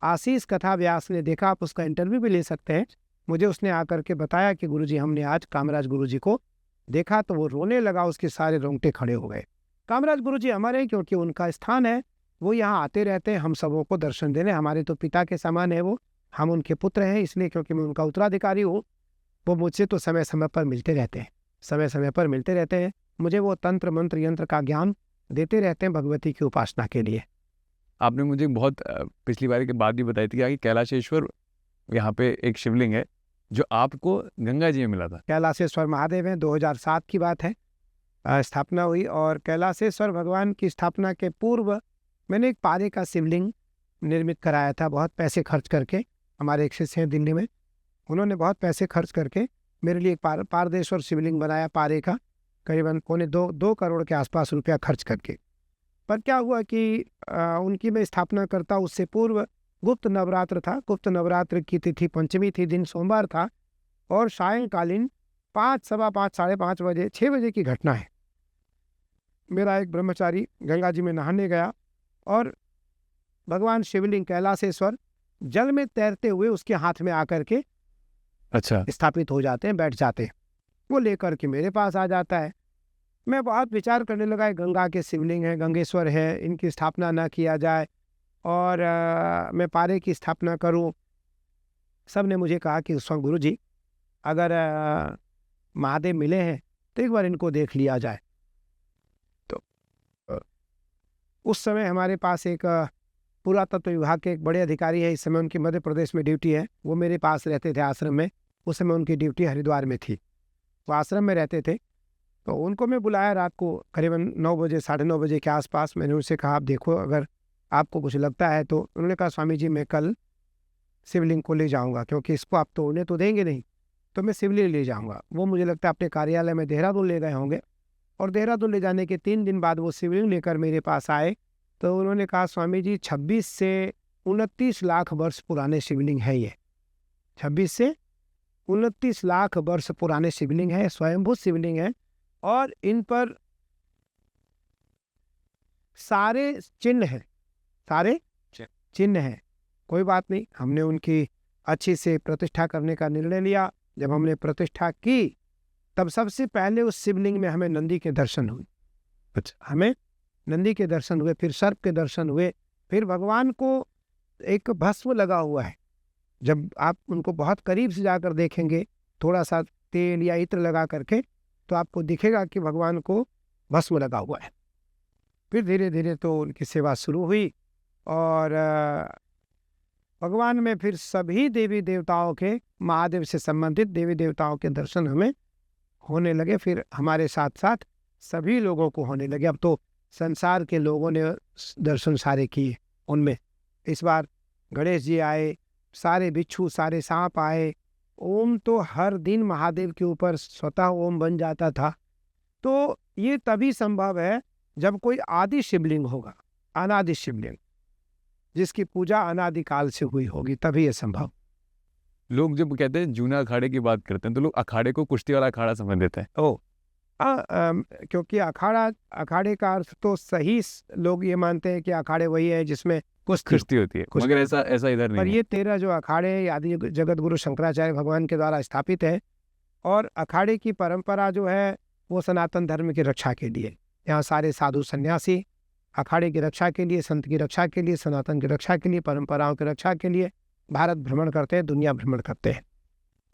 आशीष कथा व्यास ने देखा, आप उसका इंटरव्यू भी ले सकते हैं। मुझे उसने आकर के बताया कि गुरुजी हमने आज कामराज गुरुजी को देखा, तो वो रोने लगा, उसके सारे रोंगटे खड़े हो गए। कामराज गुरुजी हमारे हैं, क्योंकि उनका स्थान है, वो यहाँ आते रहते हैं हम सबों को दर्शन देने। हमारे तो पिता के समान है वो, हम उनके पुत्र हैं, इसलिए क्योंकि मैं उनका उत्तराधिकारी हूँ। वो मुझसे तो समय समय पर मिलते रहते हैं, मुझे वो तंत्र मंत्र यंत्र का ज्ञान देते रहते हैं भगवती की उपासना के लिए। आपने मुझे बहुत पिछली बार के बाद भी बताई थी कि कैलाशेश्वर यहाँ पे एक शिवलिंग है जो आपको गंगा जी में मिला था। कैलाशेश्वर महादेव है, 2007 की बात है, स्थापना हुई। और कैलाशेश्वर भगवान की स्थापना के पूर्व मैंने एक पारे का शिवलिंग निर्मित कराया था, बहुत पैसे खर्च करके। हमारे एक शिष्य हैं दिल्ली में, उन्होंने बहुत पैसे खर्च करके मेरे लिए एक पारदेश्वर शिवलिंग बनाया, पारे का, करीबन 2.25 करोड़ के आसपास रुपया खर्च करके। पर क्या हुआ कि उनकी मैं स्थापना करता, उससे पूर्व गुप्त नवरात्र था। गुप्त नवरात्र की तिथि पंचमी थी, दिन सोमवार था, और सायंकालीन 5, सवा 5, साढ़े 5 बजे, 6 बजे की घटना है। मेरा एक ब्रह्मचारी गंगा जी में नहाने गया और भगवान शिवलिंग कैलाशेश्वर जल में तैरते हुए उसके हाथ में आकर के अच्छा, स्थापित हो जाते हैं, बैठ जाते हैं। वो लेकर के मेरे पास आ जाता है। मैं बहुत विचार करने लगा, गंगा के शिवलिंग है, गंगेश्वर है, इनकी स्थापना ना किया जाए और मैं पारे की स्थापना करूं। सब ने मुझे कहा कि उस वक्त गुरुजी, अगर महादेव मिले हैं तो एक बार इनको देख लिया जाए। तो उस समय हमारे पास एक पुरातत्व विभाग के एक बड़े अधिकारी है, इस समय उनकी मध्य प्रदेश में ड्यूटी है, वो मेरे पास रहते थे आश्रम में। उस समय उनकी ड्यूटी हरिद्वार में थी, वो आश्रम में रहते थे। तो उनको मैं बुलाया रात को करीबन 9 बजे 9:30 बजे के आसपास। मैंने उनसे कहा, आप देखो अगर आपको कुछ लगता है तो। उन्होंने कहा, स्वामी जी मैं कल शिवलिंग को ले जाऊंगा, क्योंकि इसको आप तोड़ने तो देंगे नहीं, तो मैं शिवलिंग ले जाऊंगा। वो मुझे लगता है अपने कार्यालय में देहरादून ले गए होंगे, और देहरादून ले जाने के 3 दिन बाद वो शिवलिंग लेकर मेरे पास आए। तो उन्होंने कहा, स्वामी जी 26 से 29 लाख वर्ष पुराने शिवलिंग है ये। 26 से 29 लाख वर्ष पुराने शिवलिंग है, स्वयंभू शिवलिंग है, और इन पर सारे चिन्ह हैं, सारे चिन्ह हैं। कोई बात नहीं, हमने उनकी अच्छी से प्रतिष्ठा करने का निर्णय लिया। जब हमने प्रतिष्ठा की तब सबसे पहले उस शिवलिंग में हमें नंदी के दर्शन हुए। अच्छा। हमें नंदी के दर्शन हुए, फिर सर्प के दर्शन हुए, फिर भगवान को एक भस्म लगा हुआ है। जब आप उनको बहुत करीब से जाकर देखेंगे, थोड़ा सा तेल या इत्र लगा करके, तो आपको दिखेगा कि भगवान को भस्म लगा हुआ है। फिर धीरे धीरे तो उनकी सेवा शुरू हुई, और भगवान में फिर सभी देवी देवताओं के, महादेव से संबंधित देवी देवताओं के दर्शन हमें होने लगे। फिर हमारे साथ साथ सभी लोगों को होने लगे। अब तो संसार के लोगों ने दर्शन सारे किए उनमें। इस बार गणेश जी आए, सारे बिच्छू, सारे सांप आए। ओम तो हर दिन महादेव के ऊपर स्वतः ओम बन जाता था। तो ये तभी संभव है जब कोई आदि शिवलिंग होगा, अनादि शिवलिंग, जिसकी पूजा अनादिकाल से हुई होगी, तभी ये संभव। लोग जब कहते हैं जूना अखाड़े की बात करते हैं तो लोग अखाड़े को कुश्ती वाला अखाड़ा समझ लेते हैं। क्योंकि अखाड़े का अर्थ तो सही लोग ये मानते हैं कि अखाड़े वही है जिसमें कुश्ती होती है, मगर ऐसा इधर नहीं पर है। ये 13 जो अखाड़े आदि जगत गुरु शंकराचार्य भगवान के द्वारा स्थापित है, और अखाड़े की परंपरा जो है वो सनातन धर्म की रक्षा के लिए। यहाँ सारे साधु सन्यासी अखाड़े की रक्षा के लिए, संत की रक्षा के लिए, सनातन की रक्षा के लिए, परंपराओं की रक्षा के लिए भारत भ्रमण करते हैं, दुनिया भ्रमण करते हैं,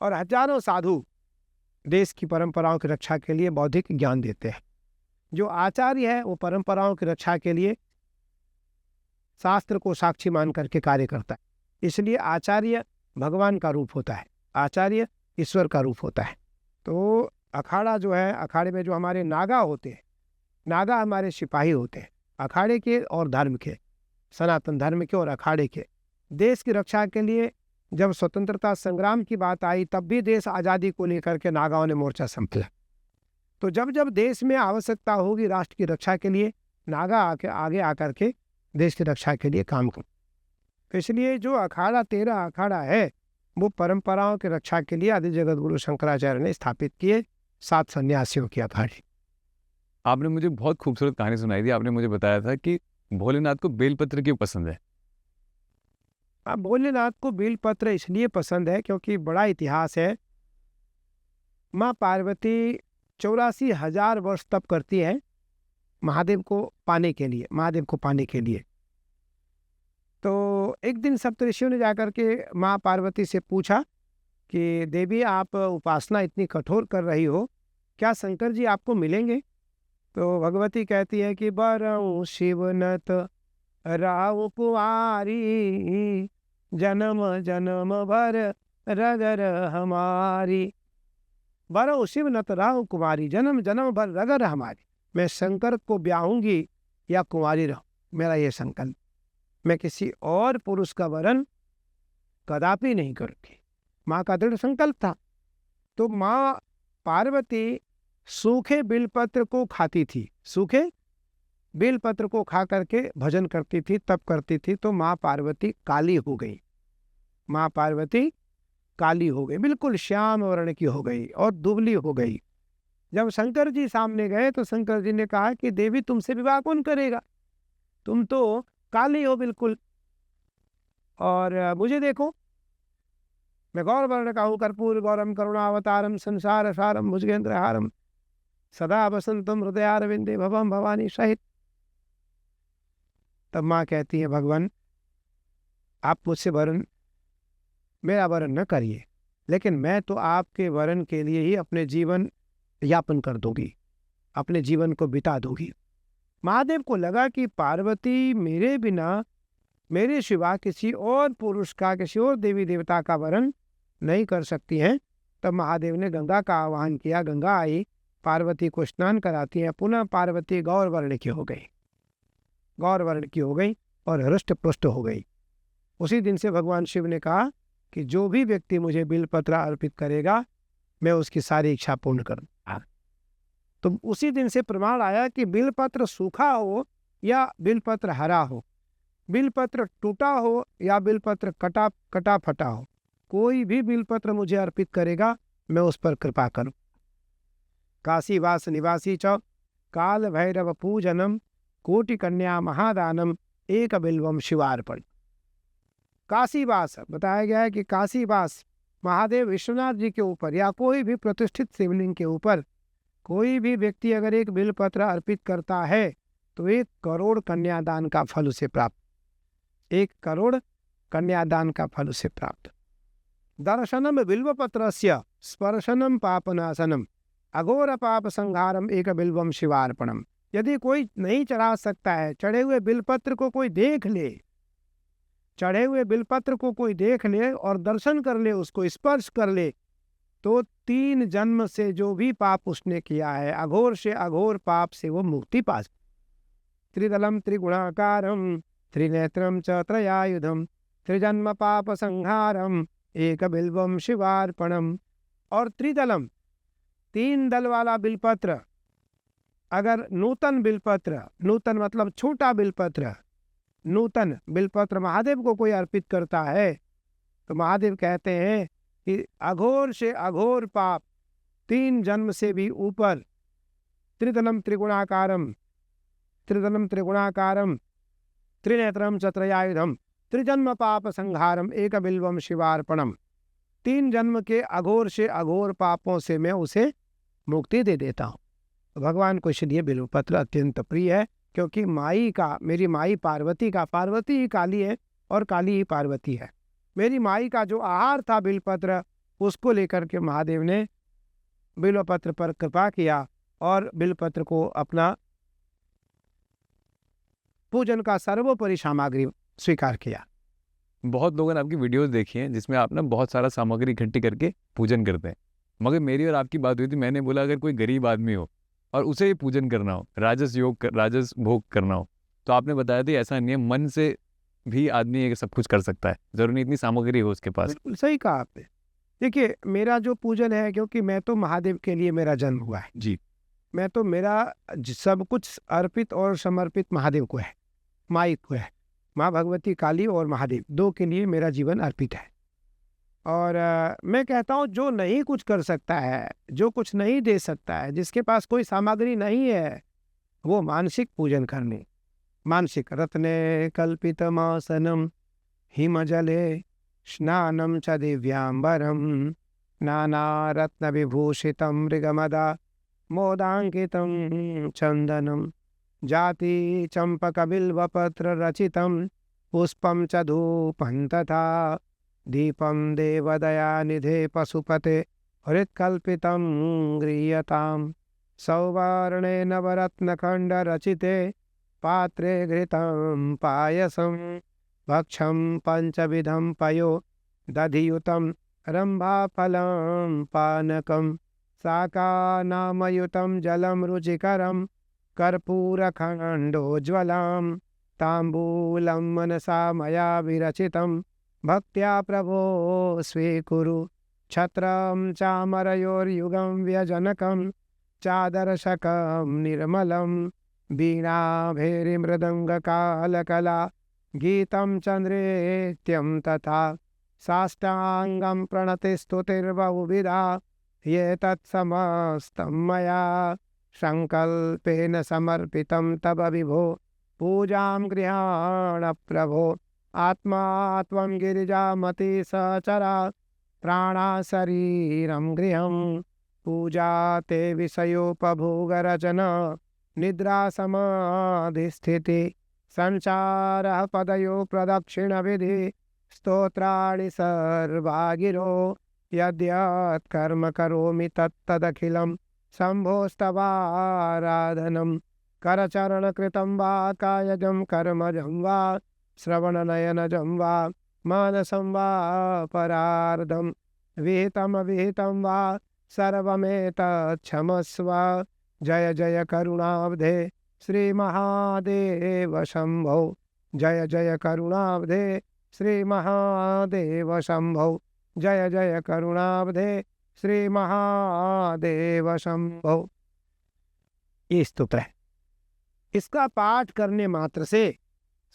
और हजारों साधु देश की परंपराओं की रक्षा के लिए बौद्धिक ज्ञान देते हैं। जो आचार्य है वो परंपराओं की रक्षा के लिए शास्त्र को साक्षी मान करके कार्य करता है। इसलिए आचार्य भगवान का रूप होता है, आचार्य ईश्वर का रूप होता है। तो अखाड़ा जो है, अखाड़े में जो हमारे नागा होते हैं, नागा हमारे सिपाही होते हैं, अखाड़े के और धर्म के, सनातन धर्म के और अखाड़े के। देश की रक्षा के लिए जब स्वतंत्रता संग्राम की बात आई, तब भी देश आज़ादी को लेकर के नागाओं ने मोर्चा संभाला। तो जब जब देश में आवश्यकता होगी राष्ट्र की रक्षा के लिए, नागा आगे आकर के देश की रक्षा के लिए काम कर। इसलिए जो अखाड़ा 13 अखाड़ा है वो परंपराओं की रक्षा के लिए आदि जगत गुरु शंकराचार्य ने स्थापित किए, 7 सन्यासियों की अखाड़े। आपने मुझे बहुत खूबसूरत कहानी सुनाई थी। आपने मुझे बताया था कि भोलेनाथ को बेलपत्र क्यों पसंद है। अब भोलेनाथ को बेलपत्र इसलिए पसंद है क्योंकि बड़ा इतिहास है। माँ पार्वती 84,000 वर्ष तप करती है महादेव को पाने के लिए, महादेव को पाने के लिए। तो एक दिन सप्तऋषियों ने जाकर के माँ पार्वती से पूछा कि देवी आप उपासना इतनी कठोर कर रही हो, क्या शंकर जी आपको मिलेंगे? तो भगवती कहती है कि बरऊँ शिवनत राव कुआरी, जन्म जन्म भर रगर हमारी। बरऊँ शिवनत राव कुमारी, जन्म जन्म भर रगर हमारी। मैं शंकर को ब्याहूंगी या कुंवारी रहूं, मेरा ये संकल्प। मैं किसी और पुरुष का वरण कदापि नहीं करूंगी। माँ का दृढ़ संकल्प था। तो माँ पार्वती सूखे बेलपत्र को खाती थी, सूखे बेलपत्र को खा करके भजन करती थी, तप करती थी। तो माँ पार्वती काली हो गई, माँ पार्वती काली हो गई, बिल्कुल श्याम वर्ण की हो गई और दुबली हो गई। जब शंकर जी सामने गए तो शंकर जी ने कहा कि देवी तुमसे विवाह कौन करेगा, तुम तो काली हो बिल्कुल, और मुझे देखो मैं गौर वर्ण का हूँ, कर्पूर गौरम करुणावतारम संसार सारम भुजगेंद्रहारम सदा वसंतम हृदयारविंदे भवम भवानी सहित। तब माँ कहती है भगवान आप मुझसे वरण, मेरा वरण न करिए, लेकिन मैं तो आपके वरण के लिए ही अपने जीवन यापन कर दूंगी, अपने जीवन को बिता दूंगी। महादेव को लगा कि पार्वती मेरे बिना, मेरे सिवा किसी और पुरुष का, किसी और देवी देवता का वरण नहीं कर सकती हैं। तब महादेव ने गंगा का आह्वान किया। गंगा आई, पार्वती को स्नान कराती है। पुनः पार्वती गौर वर्ण की हो गई, गौर वर्ण की हो गई और हृष्ट पुष्ट हो गई। उसी दिन से भगवान शिव ने कहा कि जो भी व्यक्ति मुझे बिलपत्र अर्पित करेगा, मैं उसकी सारी इच्छा पूर्ण करूंगा। तो उसी दिन से प्रमाण आया कि बिलपत्र सूखा हो या बिलपत्र हरा हो, बिलपत्र टूटा हो या बिलपत्र कटा फटा हो, कोई भी बिलपत्र मुझे अर्पित करेगा, मैं उस पर कृपा करूं। काशीवास निवासी च काल भैरव पूजनम कोटि कन्या महादानम एक बिल्वम शिवार्पण। काशीवास बताया गया है कि काशीवास महादेव विश्वनाथ जी के ऊपर या कोई भी प्रतिष्ठित शिवलिंग के ऊपर कोई भी व्यक्ति अगर एक बिलपत्र अर्पित करता है तो 1 करोड़ कन्यादान का फल उसे प्राप्त, 1 करोड़ कन्यादान का फल उसे प्राप्त। दर्शनम बिल्वपत्रस्य स्पर्शनम पापनाशनम अघोर पाप संहारम एक बिल्वम शिवार्पणम। यदि कोई नहीं चढ़ा सकता है, चढ़े हुए बिलपत्र को कोई देख ले, चढ़े हुए बिलपत्र को कोई देख ले और दर्शन कर ले, उसको स्पर्श कर ले, तो 3 जन्म से जो भी पाप उसने किया है, अघोर से अघोर पाप से वो मुक्ति पा। त्रिदलम त्रिगुणाकारम त्रिनेत्रम च त्रयायुधम त्रिजन्म पाप संहारम एक बिल्वम शिवार्पणम। और त्रिदलम, 3 दल वाला बिलपत्र, अगर नूतन बिलपत्र, नूतन मतलब छोटा बिलपत्र, नूतन बिलपत्र महादेव को कोई अर्पित करता है तो महादेव कहते हैं कि अघोर से अघोर पाप 3 जन्म से भी ऊपर, त्रिदलम त्रिगुणाकारम त्रिनेत्रम च त्रयायुधम त्रिजन्म पाप संहारम एक बिल्वम शिवार्पणम। 3 जन्म के अघोर से अघोर पापों से मैं उसे मुक्ति दे देता हूँ। भगवान को इसलिए बिल्वपत्र अत्यंत प्रिय है, क्योंकि माई का, मेरी माई पार्वती का, पार्वती ही काली है और काली ही पार्वती है, मेरी माई का जो आहार था बिल्वपत्र, उसको लेकर के महादेव ने बिल्वपत्र पर कृपा किया और बिल्वपत्र को अपना पूजन का सर्वोपरि सामग्री स्वीकार किया। बहुत लोगों ने आपकी वीडियोस देखी हैं जिसमें आप ना बहुत सारा सामग्री इकट्ठी करके पूजन करते हैं, मगर मेरी और आपकी बात हुई थी, मैंने बोला अगर कोई गरीब आदमी हो और उसे ये पूजन करना हो, राजस भोग करना हो, तो आपने बताया था ऐसा नहीं है, मन से भी आदमी ये सब कुछ कर सकता है, जरूरी नहीं इतनी सामग्री हो उसके पास। बिल्कुल सही कहा आपने। देखिए, मेरा जो पूजन है, क्योंकि मैं तो महादेव के लिए मेरा जन्म हुआ है जी, मैं तो, मेरा सब कुछ अर्पित और समर्पित महादेव को है, माई को है, माँ भगवती काली और महादेव 2 के लिए मेरा जीवन अर्पित है। और मैं कहता हूँ जो नहीं कुछ कर सकता है, जो कुछ नहीं दे सकता है, जिसके पास कोई सामग्री नहीं है, वो मानसिक पूजन करने, मानसिक रत्ने कल्पितमासनम हिमजले स्नानं च दिव्यांबरम नानारत्न विभूषितं मृगमदा मोदांकितं चंदनम जाति चंपकबिल्वपत्र रचितं पुष्पं च धूपं तथा दीपं देवदयानिधे पशुपते हृत्कल्पितं गृह्यताम् सौवर्णे नवरत्नखण्डरचिते पात्रे घृतं पायसं भक्षं पंचविधं पयो दधियुतं रंभाफलं पानकं शाकानामयुतं जलं रुचिकरं कर्पूरखण्डोज्ज्वलं ताम्बूलं मनसा मया विरचितं भक्त्या प्रभो स्वीकुरु छत्रं चामरयोर्युगं व्यजनकं चादर्शकं निर्मलं वीणाभैर्मृदङ्गकालकला गीतं चन्द्रेत्यं तथा साष्टाङ्गं प्रणतिस्तुतिर्बहुविधा ये तत्समस्तं मया संकल्पेन समर्पितं तव विभो पूजां गृहाण प्रभो आत्मा त्वं गिरिजामति सहचरा प्राणा शरीरं गृहं पूजा ते विषयोपभोगरचना निद्रा समाधिस्थिति संसारः पदयो प्रदक्षिण विधि स्तोत्राणि सर्वा गिरो यद्यत् कर्म करोमि तत्तदखिलं शम्भोस्तवाराधनं करचरणकृतं वा कायजं कर्मजं वा श्रवणनयनजं वा मानसं वा परार्धं विहितमविहितं वा सर्वमेतच्छमस्व। जय जय करुणाब्धे श्रीमहादेव शम्भो। जय जय करुणाब्धे श्रीमहादेव शम्भो। जय जय करुणाब्धे श्री महादेव शंभो। ये स्तुत्र है। इसका पाठ करने मात्र से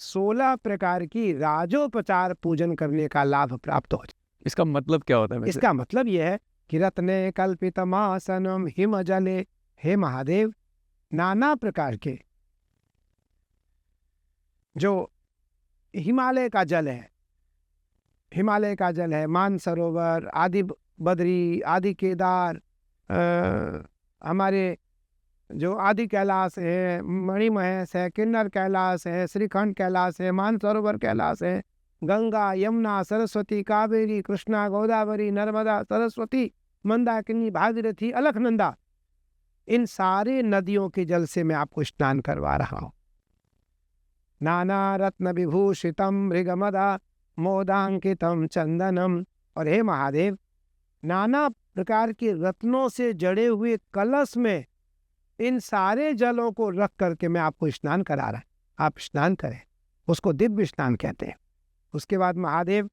16 प्रकार की राजोपचार पूजन करने का लाभ प्राप्त हो जाए। इसका मतलब क्या होता है वैसे? इसका मतलब यह है कि रत्ने कल्पितमासनम हिम जले, हे महादेव नाना प्रकार के जो हिमालय का जल है, हिमालय का जल है, मानसरोवर आदि, बद्री आदि, केदार, हमारे जो आदि कैलाश है, मणिमहेश है, किन्नर कैलाश है, श्रीखंड कैलाश है, मानसरोवर कैलाश है, गंगा यमुना सरस्वती कावेरी कृष्णा गोदावरी नर्मदा सरस्वती मंदाकिनी भागीरथी अलकनंदा, इन सारे नदियों के जल से मैं आपको स्नान करवा रहा हूँ। नाना रत्न विभूषितम मृगमदा मोदांकितम चंदनम। और हे महादेव नाना प्रकार के रत्नों से जड़े हुए कलश में इन सारे जलों को रख करके मैं आपको स्नान करा रहा हूं, आप स्नान करें, उसको दिव्य स्नान कहते हैं। उसके बाद महादेव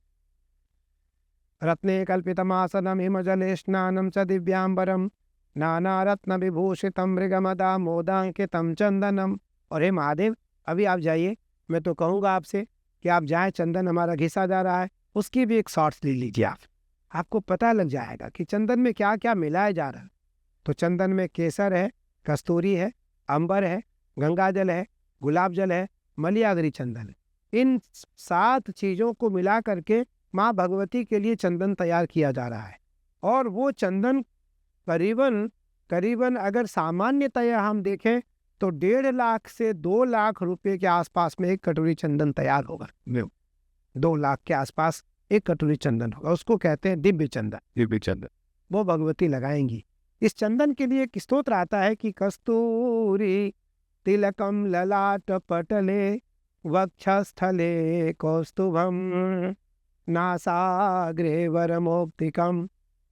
रत्ने कल्पितमासनम हिमजले स्नानम च दिव्यांबरम नाना रत्न विभूषितम मृगमदा मोदांकितम चंदनम। और हे महादेव अभी आप जाइए, मैं तो कहूँगा आपसे कि आप जाएं, चंदन हमारा घिसा जा रहा है, उसकी भी एक शॉर्ट्स ले लीजिए आप, आपको पता लग जाएगा कि चंदन में क्या क्या मिलाया जा रहा है। तो चंदन में केसर है, कस्तूरी है, अंबर है, गंगाजल है, गुलाब जल है, मलियागरी चंदन है। इन 7 चीज़ों को मिला करके माँ भगवती के लिए चंदन तैयार किया जा रहा है। और वो चंदन करीबन अगर सामान्यतया हम देखें तो 1.5 लाख से 2 लाख रुपए के आसपास में एक कटोरी चंदन तैयार होगा। 2 लाख के आसपास एक कटोरी चंदन होगा, उसको कहते हैं दिव्य चंदन। दिव्य चंदन वो भगवती लगाएंगी। इस चंदन के लिए एक स्तोत्र आता है कि कस्तूरी तिलकम ललाट पटले वक्षस्थले कौस्तुभम नासाग्रे वरमोक्तिकम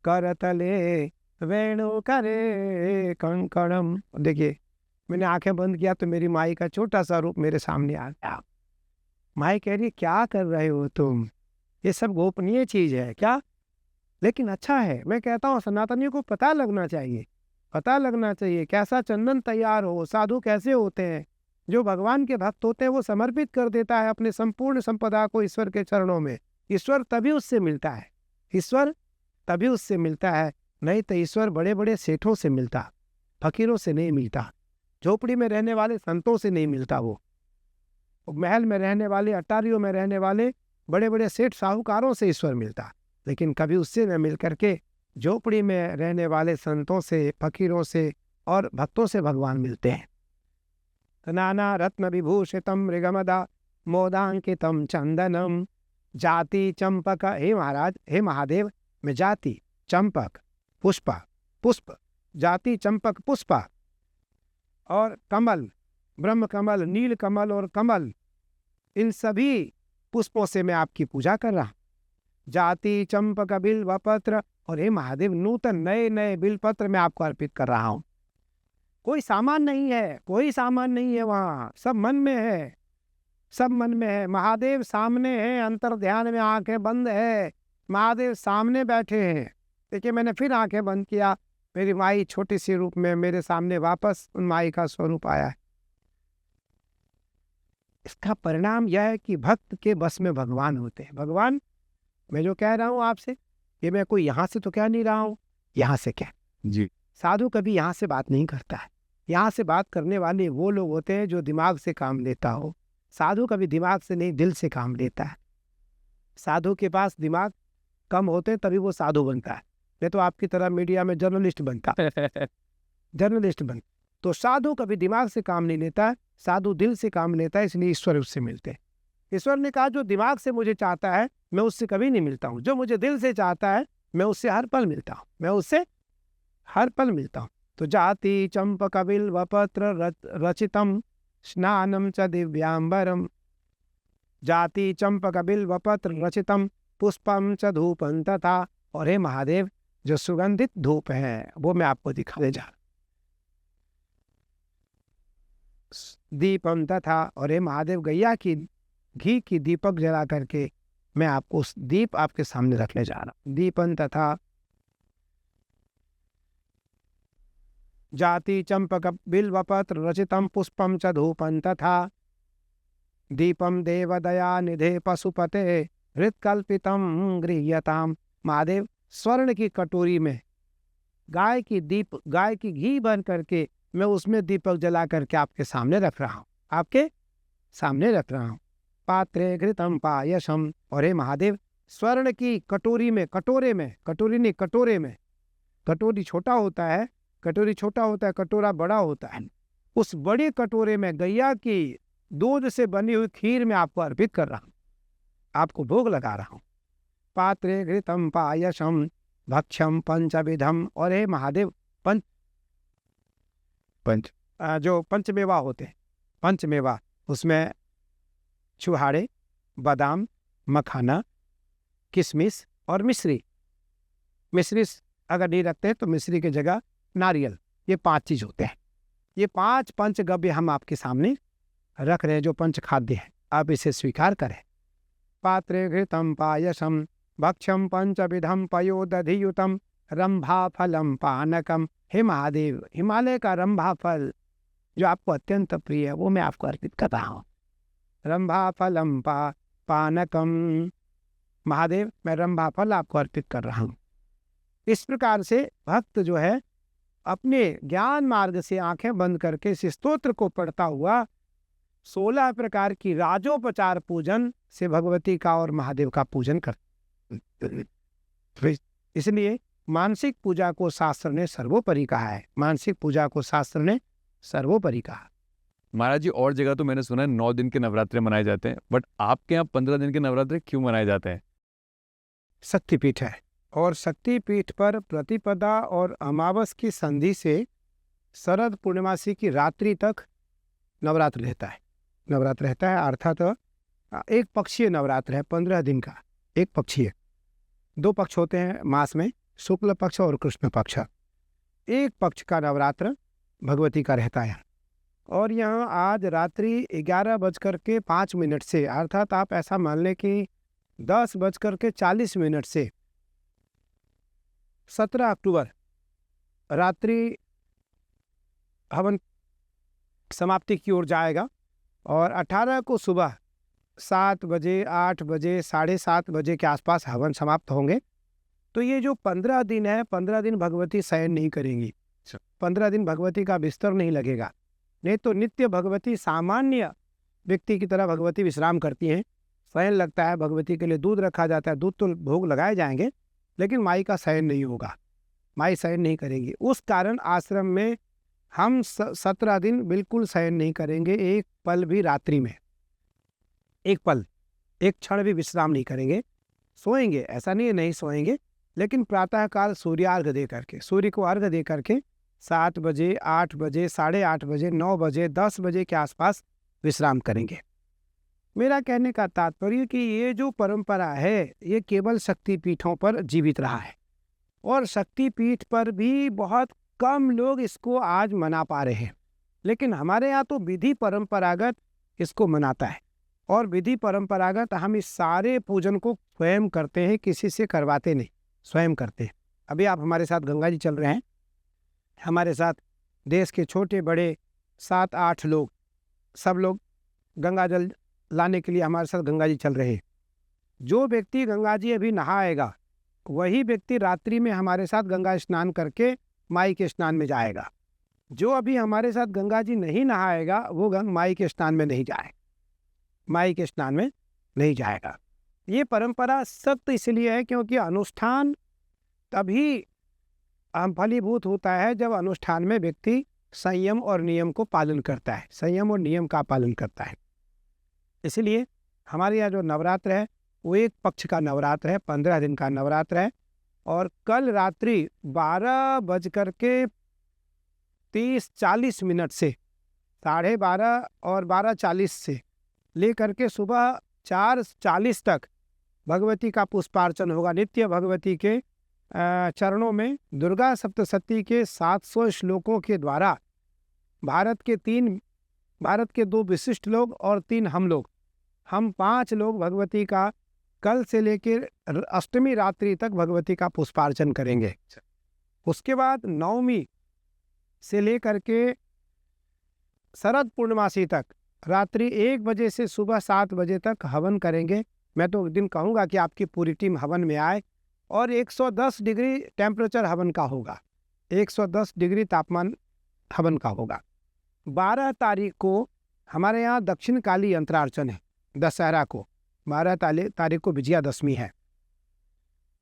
करतले वेणु करे कंकणम। देखिए मैंने आंखें बंद किया तो मेरी माई का छोटा सा रूप मेरे सामने आ गया। माई कह रही क्या कर रहे हो तुम, ये सब गोपनीय चीज है क्या? लेकिन अच्छा है, मैं कहता हूँ सनातनियों को पता लगना चाहिए, पता लगना चाहिए कैसा चंदन तैयार हो, साधु कैसे होते हैं। जो भगवान के भक्त होते हैं वो समर्पित कर देता है अपने संपूर्ण संपदा को ईश्वर के चरणों में। ईश्वर तभी उससे मिलता है, ईश्वर तभी उससे मिलता है, नहीं तो ईश्वर बड़े बड़े सेठों से मिलता, फकीरों से नहीं मिलता, झोपड़ी में रहने वाले संतों से नहीं मिलता। वो महल में रहने वाले, अटारियों में रहने वाले बड़े बड़े सेठ साहूकारों से ईश्वर मिलता, लेकिन कभी उससे न मिल करके झोपड़ी में रहने वाले संतों से, फकीरों से और भक्तों से भगवान मिलते हैं। नाना रत्न विभूषितम मृगमदा मोदांकितम चंदनम जाति चंपक। हे महाराज, हे महादेव, मैं जाति चंपक पुष्प जाति चंपक पुष्प और कमल, ब्रह्म कमल, नील कमल और कमल, इन सभी पुष्पों से मैं आपकी पूजा कर रहा हूं। जाति चंपक बिल्व पत्र। और हे महादेव नूतन नए नए बिलपत्र मैं आपको अर्पित कर रहा हूं। कोई सामान नहीं है, कोई सामान नहीं है वहां, सब मन में है, सब मन में है। महादेव सामने है, अंतर ध्यान में आंखें बंद है, महादेव सामने बैठे हैं। देखिए मैंने फिर आंखें बंद किया, मेरी माई छोटी सी रूप में मेरे सामने वापस उन माई का स्वरूप आया है। इसका परिणाम यह है कि भक्त के बस में भगवान होते हैं। भगवान, मैं जो कह रहा हूं आपसे, ये मैं कोई यहाँ से तो कह नहीं रहा हूं, यहाँ से क्या जी। साधु कभी यहाँ से बात नहीं करता है। यहाँ से बात करने वाले वो लोग होते हैं जो दिमाग से काम लेता हो। साधु कभी दिमाग से नहीं, दिल से काम लेता है। साधु के पास दिमाग कम होते हैं तभी वो साधु बनता है, नहीं तो आपकी तरह मीडिया में जर्नलिस्ट बनता जर्नलिस्ट बन। तो साधु कभी दिमाग से काम नहीं लेता है, साधु दिल से काम लेता है, इसलिए ईश्वर उससे मिलते हैं। ईश्वर ने कहा जो दिमाग से मुझे चाहता है मैं उससे कभी नहीं मिलता हूँ, जो मुझे दिल से चाहता है मैं उससे हर पल मिलता हूँ, मैं उससे हर पल मिलता हूँ। तो जाति चंपकबिल्वपत्र रचितम स्नानम च दिव्यांबरम, जाति चंपकबिल्वपत्र रचितम पुष्पम च धूपम तथा। और हे महादेव, जो सुगंधित धूप है वो मैं आपको दिखाने जा रहा हूं। दीपम तथा, और हे महादेव, गैया की घी की दीपक जला करके मैं आपको उस दीप आपके सामने रखने जा रहा हूं। दीपम तथा जाति चंपक बिल्वपत्र रचितम पुष्पम च धूपम तथा दीपम देवदया निधे पशुपते हृत्कल्पितम गृह्यताम। महादेव, स्वर्ण की कटोरी में गाय की घी भर करके मैं उसमें दीपक जला करके आपके सामने रख रहा हूँ, आपके सामने रख रहा हूँ। पात्रे घृतम पायसम, और हे महादेव, स्वर्ण की कटोरी में, कटोरे में, कटोरी नहीं कटोरे में, कटोरी छोटा होता है, कटोरा बड़ा होता है, उस बड़े कटोरे में गैया की दूध से बनी हुई खीर में आपको अर्पित कर रहा हूं, आपको भोग लगा रहा हूं। पात्रे घृतम पायसम भक्ष्यम पंचविधम, और हे महादेव, जो पंचमेवा होते हैं, पंचमेवा, उसमें छुहाड़े, बादाम, मखाना, किशमिश और मिश्री अगर नहीं रखते हैं तो मिश्री की जगह नारियल, ये 5 चीज होते हैं। ये 5 पंचगव्य हम आपके सामने रख रहे हैं, जो पंच खाद्य है, आप इसे स्वीकार करें। पात्रे घृतम पायसम भक्ष्यम पंचविधम पयोदधियुतम रंभा फलम पानकम। हे महादेव, हिमालय का रंभा फल जो आपको अत्यंत प्रिय है वो मैं आपको अर्पित कर रहा हूँ। रंभा फलम पानकम, महादेव, मैं रंभा फल आपको अर्पित कर रहा हूँ। इस प्रकार से भक्त जो है अपने ज्ञान मार्ग से आंखें बंद करके इस स्तोत्र को पढ़ता हुआ 16 प्रकार की राजोपचार पूजन से भगवती का और महादेव का पूजन कर। इसलिए मानसिक पूजा को शास्त्र ने सर्वोपरि कहा है, मानसिक पूजा को शास्त्र ने सर्वोपरि कहा। महाराज जी, और जगह तो मैंने सुना है 9 दिन के नवरात्रे मनाए जाते हैं, बट आपके यहाँ 15 दिन के नवरात्रे क्यों मनाए जाते हैं? शक्तिपीठ है, और शक्तिपीठ पर प्रतिपदा और अमावस की संधि से शरद पूर्णिमासी की रात्रि तक नवरात्र रहता है, अर्थात एक पक्षीय नवरात्र है, 15 दिन का एक पक्षीय। 2 पक्ष होते हैं मास में, शुक्ल पक्ष और कृष्ण पक्ष। एक पक्ष का नवरात्र भगवती का रहता है, और यहाँ आज रात्रि 11:05 से, अर्थात आप ऐसा मान लें कि 10:40 से 17 अक्टूबर रात्रि हवन समाप्ति की ओर जाएगा, और 18 को सुबह 7 बजे, 8 बजे, 7:30 बजे के आसपास हवन समाप्त होंगे। तो ये जो 15 दिन है, 15 दिन भगवती शयन नहीं करेंगी, 15 दिन भगवती का बिस्तर नहीं लगेगा। नहीं तो नित्य भगवती सामान्य व्यक्ति की तरह भगवती विश्राम करती हैं, शयन लगता है, भगवती के लिए दूध रखा जाता है, दूध तो भोग लगाए जाएंगे, लेकिन माई का शयन नहीं होगा, माई शयन नहीं करेंगी। उस कारण आश्रम में हम 17 दिन बिल्कुल शयन नहीं करेंगे, एक पल भी रात्रि में, एक पल, एक क्षण भी विश्राम नहीं करेंगे। सोएंगे, ऐसा नहीं है नहीं सोएंगे, लेकिन प्रातःकाल सूर्यार्घ्य दे करके, सूर्य को अर्घ्य दे करके 7 बजे, 8 बजे, 8:30 बजे, 9 बजे, 10 बजे के आसपास विश्राम करेंगे। मेरा कहने का तात्पर्य कि ये जो परंपरा है ये केवल शक्तिपीठों पर जीवित रहा है, और शक्तिपीठ पर भी बहुत कम लोग इसको आज मना पा रहे हैं। लेकिन हमारे यहाँ तो विधि परंपरागत इसको मनाता है, और विधि परंपरागत हम इस सारे पूजन को स्वयं करते हैं, किसी से करवाते नहीं, स्वयं करते हैं। अभी आप हमारे साथ गंगा जी चल रहे हैं, हमारे साथ देश के छोटे बड़े 7-8 लोग, सब लोग गंगा जल लाने के लिए हमारे साथ गंगा जी चल रहे हैं। जो व्यक्ति गंगा जी अभी नहाएगा वही व्यक्ति रात्रि में हमारे साथ गंगा स्नान करके माई के स्नान में जाएगा। जो अभी हमारे साथ गंगा जी नहीं नहाएगा वो माई के स्नान में नहीं जाएगा, माई के स्नान में नहीं जाएगा। ये परंपरा सख्त इसलिए है क्योंकि अनुष्ठान तभी फलीभूत होता है जब अनुष्ठान में व्यक्ति संयम और नियम को पालन करता है, संयम और नियम का पालन करता है। इसलिए हमारे यहाँ जो नवरात्र है वो एक पक्ष का नवरात्र है, 15 दिन का नवरात्र है, और कल रात्रि 12:45 12:30-40 से 12:30 और 12:40 से लेकर के सुबह 4:40 तक भगवती का पुष्पार्चन होगा। नित्य भगवती के चरणों में दुर्गा सप्तशती के 700 श्लोकों के द्वारा भारत के 2 विशिष्ट लोग और 3 हम 5 लोग भगवती का कल से लेकर अष्टमी रात्रि तक भगवती का पुष्पार्चन करेंगे। उसके बाद नवमी से लेकर के शरद पूर्णमासी तक रात्रि 1 बजे से सुबह 7 बजे तक हवन करेंगे। मैं तो एक दिन कहूँगा कि आपकी पूरी टीम हवन में आए, और 110 डिग्री टेम्परेचर हवन का होगा, 110 डिग्री तापमान हवन का होगा। 12 तारीख को हमारे यहाँ दक्षिण काली यंत्रार्चन है। दशहरा को 12 तारीख को विजयादशमी है।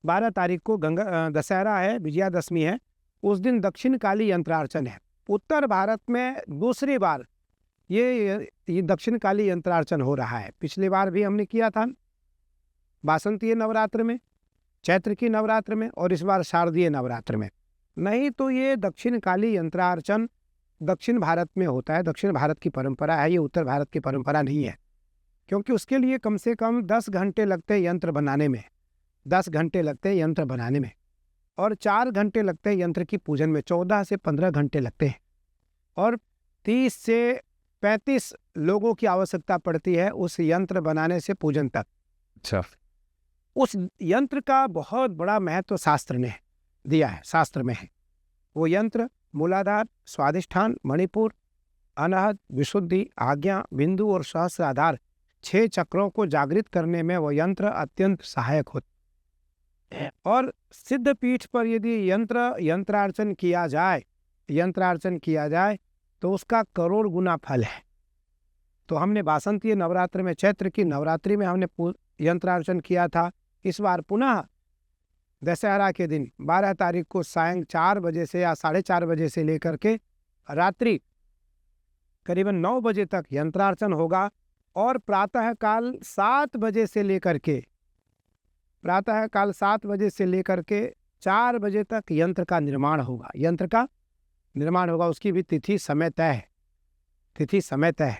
12 तारीख को दशहरा है, विजयादशमी है। उस दिन दक्षिण काली यंत्रार्चन है। उत्तर भारत में दूसरी बार ये दक्षिण काली यंत्रार्चन हो रहा है। पिछली बार भी हमने किया था वासंतीय नवरात्र में, चैत्र की नवरात्र में, और इस बार शारदीय नवरात्र में। नहीं तो ये दक्षिण काली यंत्रार्चन दक्षिण भारत में होता है, दक्षिण भारत की परंपरा है, ये उत्तर भारत की परंपरा नहीं है। क्योंकि उसके लिए कम से कम 10 घंटे लगते हैं यंत्र बनाने में, 10 घंटे लगते हैं यंत्र बनाने में, और 4 घंटे लगते हैं यंत्र की पूजन में, 14 से 15 घंटे लगते हैं, और 30 से 35 लोगों की आवश्यकता पड़ती है उस यंत्र बनाने से पूजन तक। अच्छा, उस यंत्र का बहुत बड़ा महत्व शास्त्र ने दिया है, शास्त्र में है। वो यंत्र मूलाधार, स्वाधिष्ठान, मणिपुर, अनाहत, विशुद्धि, आज्ञा, बिंदु और सहस्राधार 6 चक्रों को जागृत करने में वो यंत्र अत्यंत सहायक होता है। और सिद्ध पीठ पर यदि यंत्रार्चन किया जाए तो उसका करोड़ गुना फल है। तो हमने वासंतीय नवरात्र में, चैत्र की नवरात्रि में हमने यंत्रार्चन किया था। इस बार पुनः दशहरा के दिन 12 तारीख को सायं 4 बजे से या 4:30 बजे से लेकर के रात्रि करीबन 9 बजे तक यंत्रार्चन होगा, और प्रातःकाल 7 बजे से लेकर के 4 बजे तक यंत्र का निर्माण होगा। उसकी भी तिथि समय तय है।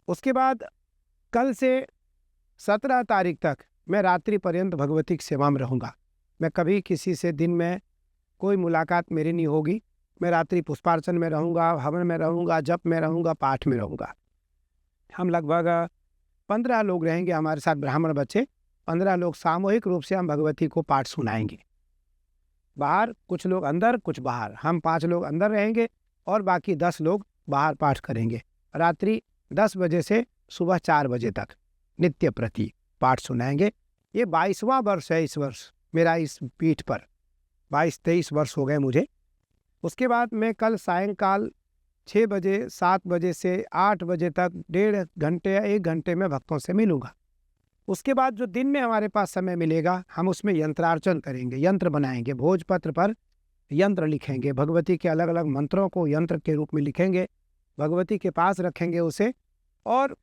उसके बाद कल से 17 तारीख तक मैं रात्रि पर्यंत भगवती की सेवा में रहूँगा। मैं कभी किसी से दिन में कोई मुलाकात मेरी नहीं होगी। मैं रात्रि पुष्पार्चन में रहूँगा, हवन में रहूँगा, जप में रहूँगा, पाठ में रहूँगा। हम लगभग 15 लोग रहेंगे हमारे साथ, ब्राह्मण बच्चे 15 लोग सामूहिक रूप से हम भगवती को पाठ सुनाएंगे। बाहर कुछ लोग अंदर, कुछ बाहर, हम 5 लोग अंदर रहेंगे और बाकी 10 लोग बाहर पाठ करेंगे। रात्रि 10 बजे से सुबह 4 बजे तक नित्य प्रति पाठ सुनाएंगे। ये 22वां वर्ष है इस वर्ष मेरा इस पीठ पर, 22-23 वर्ष हो गए मुझे। उसके बाद मैं कल सायंकाल 6 बजे 7 बजे से 8 बजे तक 1.5 घंटे या 1 घंटे में भक्तों से मिलूंगा। उसके बाद जो दिन में हमारे पास समय मिलेगा हम उसमें यंत्रार्चन करेंगे, यंत्र बनाएंगे, भोजपत्र पर यंत्र लिखेंगे, भगवती के अलग अलग मंत्रों को यंत्र के रूप में लिखेंगे, भगवती के पास रखेंगे उसे। और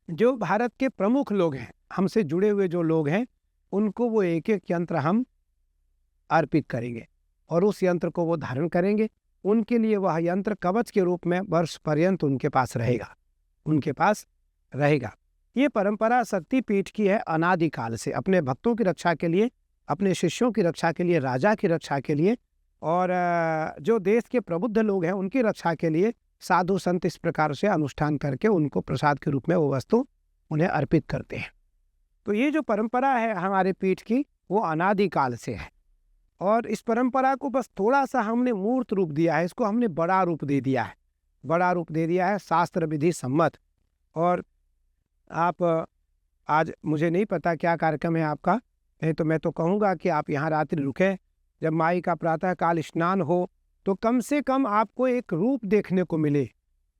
जो भारत के प्रमुख लोग हैं, हमसे जुड़े हुए जो लोग हैं, उनको वो एक एक यंत्र हम अर्पित करेंगे और उस यंत्र को वो धारण करेंगे। उनके लिए वह यंत्र कवच के रूप में वर्ष पर्यंत उनके पास रहेगा। ये परंपरा शक्तिपीठ की है अनादिकाल से, अपने भक्तों की रक्षा के लिए, अपने शिष्यों की रक्षा के लिए, राजा की रक्षा के लिए, और जो देश के प्रबुद्ध लोग हैं उनकी रक्षा के लिए साधु संत इस प्रकार से अनुष्ठान करके उनको प्रसाद के रूप में वो वस्तु उन्हें अर्पित करते हैं। तो ये जो परंपरा है हमारे पीठ की वो अनादिकाल से है, और इस परंपरा को बस थोड़ा सा हमने मूर्त रूप दिया है, इसको हमने बड़ा रूप दे दिया है, शास्त्र विधि सम्मत। और आप आज मुझे नहीं पता क्या कार्यक्रम है आपका, नहीं तो मैं तो कहूँगा कि आप यहाँ रात्रि रुके, जब माई का प्रातःकाल स्नान हो तो कम से कम आपको एक रूप देखने को मिले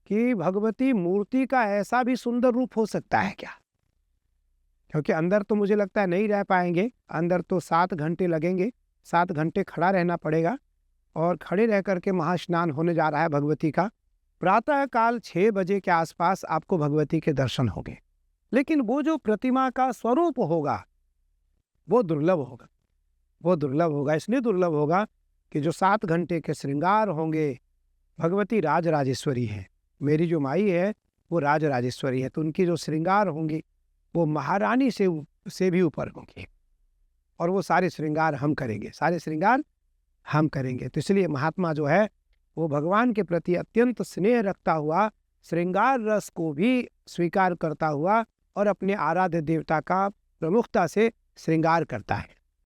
कि भगवती मूर्ति का ऐसा भी सुंदर रूप हो सकता है क्या। क्योंकि अंदर तो मुझे लगता है नहीं रह पाएंगे, अंदर तो 7 घंटे लगेंगे, 7 घंटे खड़ा रहना पड़ेगा, और खड़े रह करके महास्नान होने जा रहा है भगवती का। प्रातःकाल 6 बजे के आसपास आपको भगवती के दर्शन होंगे, लेकिन वो जो प्रतिमा का स्वरूप होगा वो दुर्लभ होगा। इसलिए दुर्लभ होगा कि जो 7 घंटे के श्रृंगार होंगे, भगवती राज राजेश्वरी है, मेरी जो माई है वो राज राजेश्वरी है, तो उनकी जो श्रृंगार होंगे वो महारानी से भी ऊपर होंगे, और वो सारे श्रृंगार हम करेंगे, सारे श्रृंगार हम करेंगे। तो इसलिए महात्मा जो है वो भगवान के प्रति अत्यंत स्नेह रखता हुआ श्रृंगार रस को भी स्वीकार करता हुआ और अपने आराध्य देवता का प्रमुखता से श्रृंगार करता है।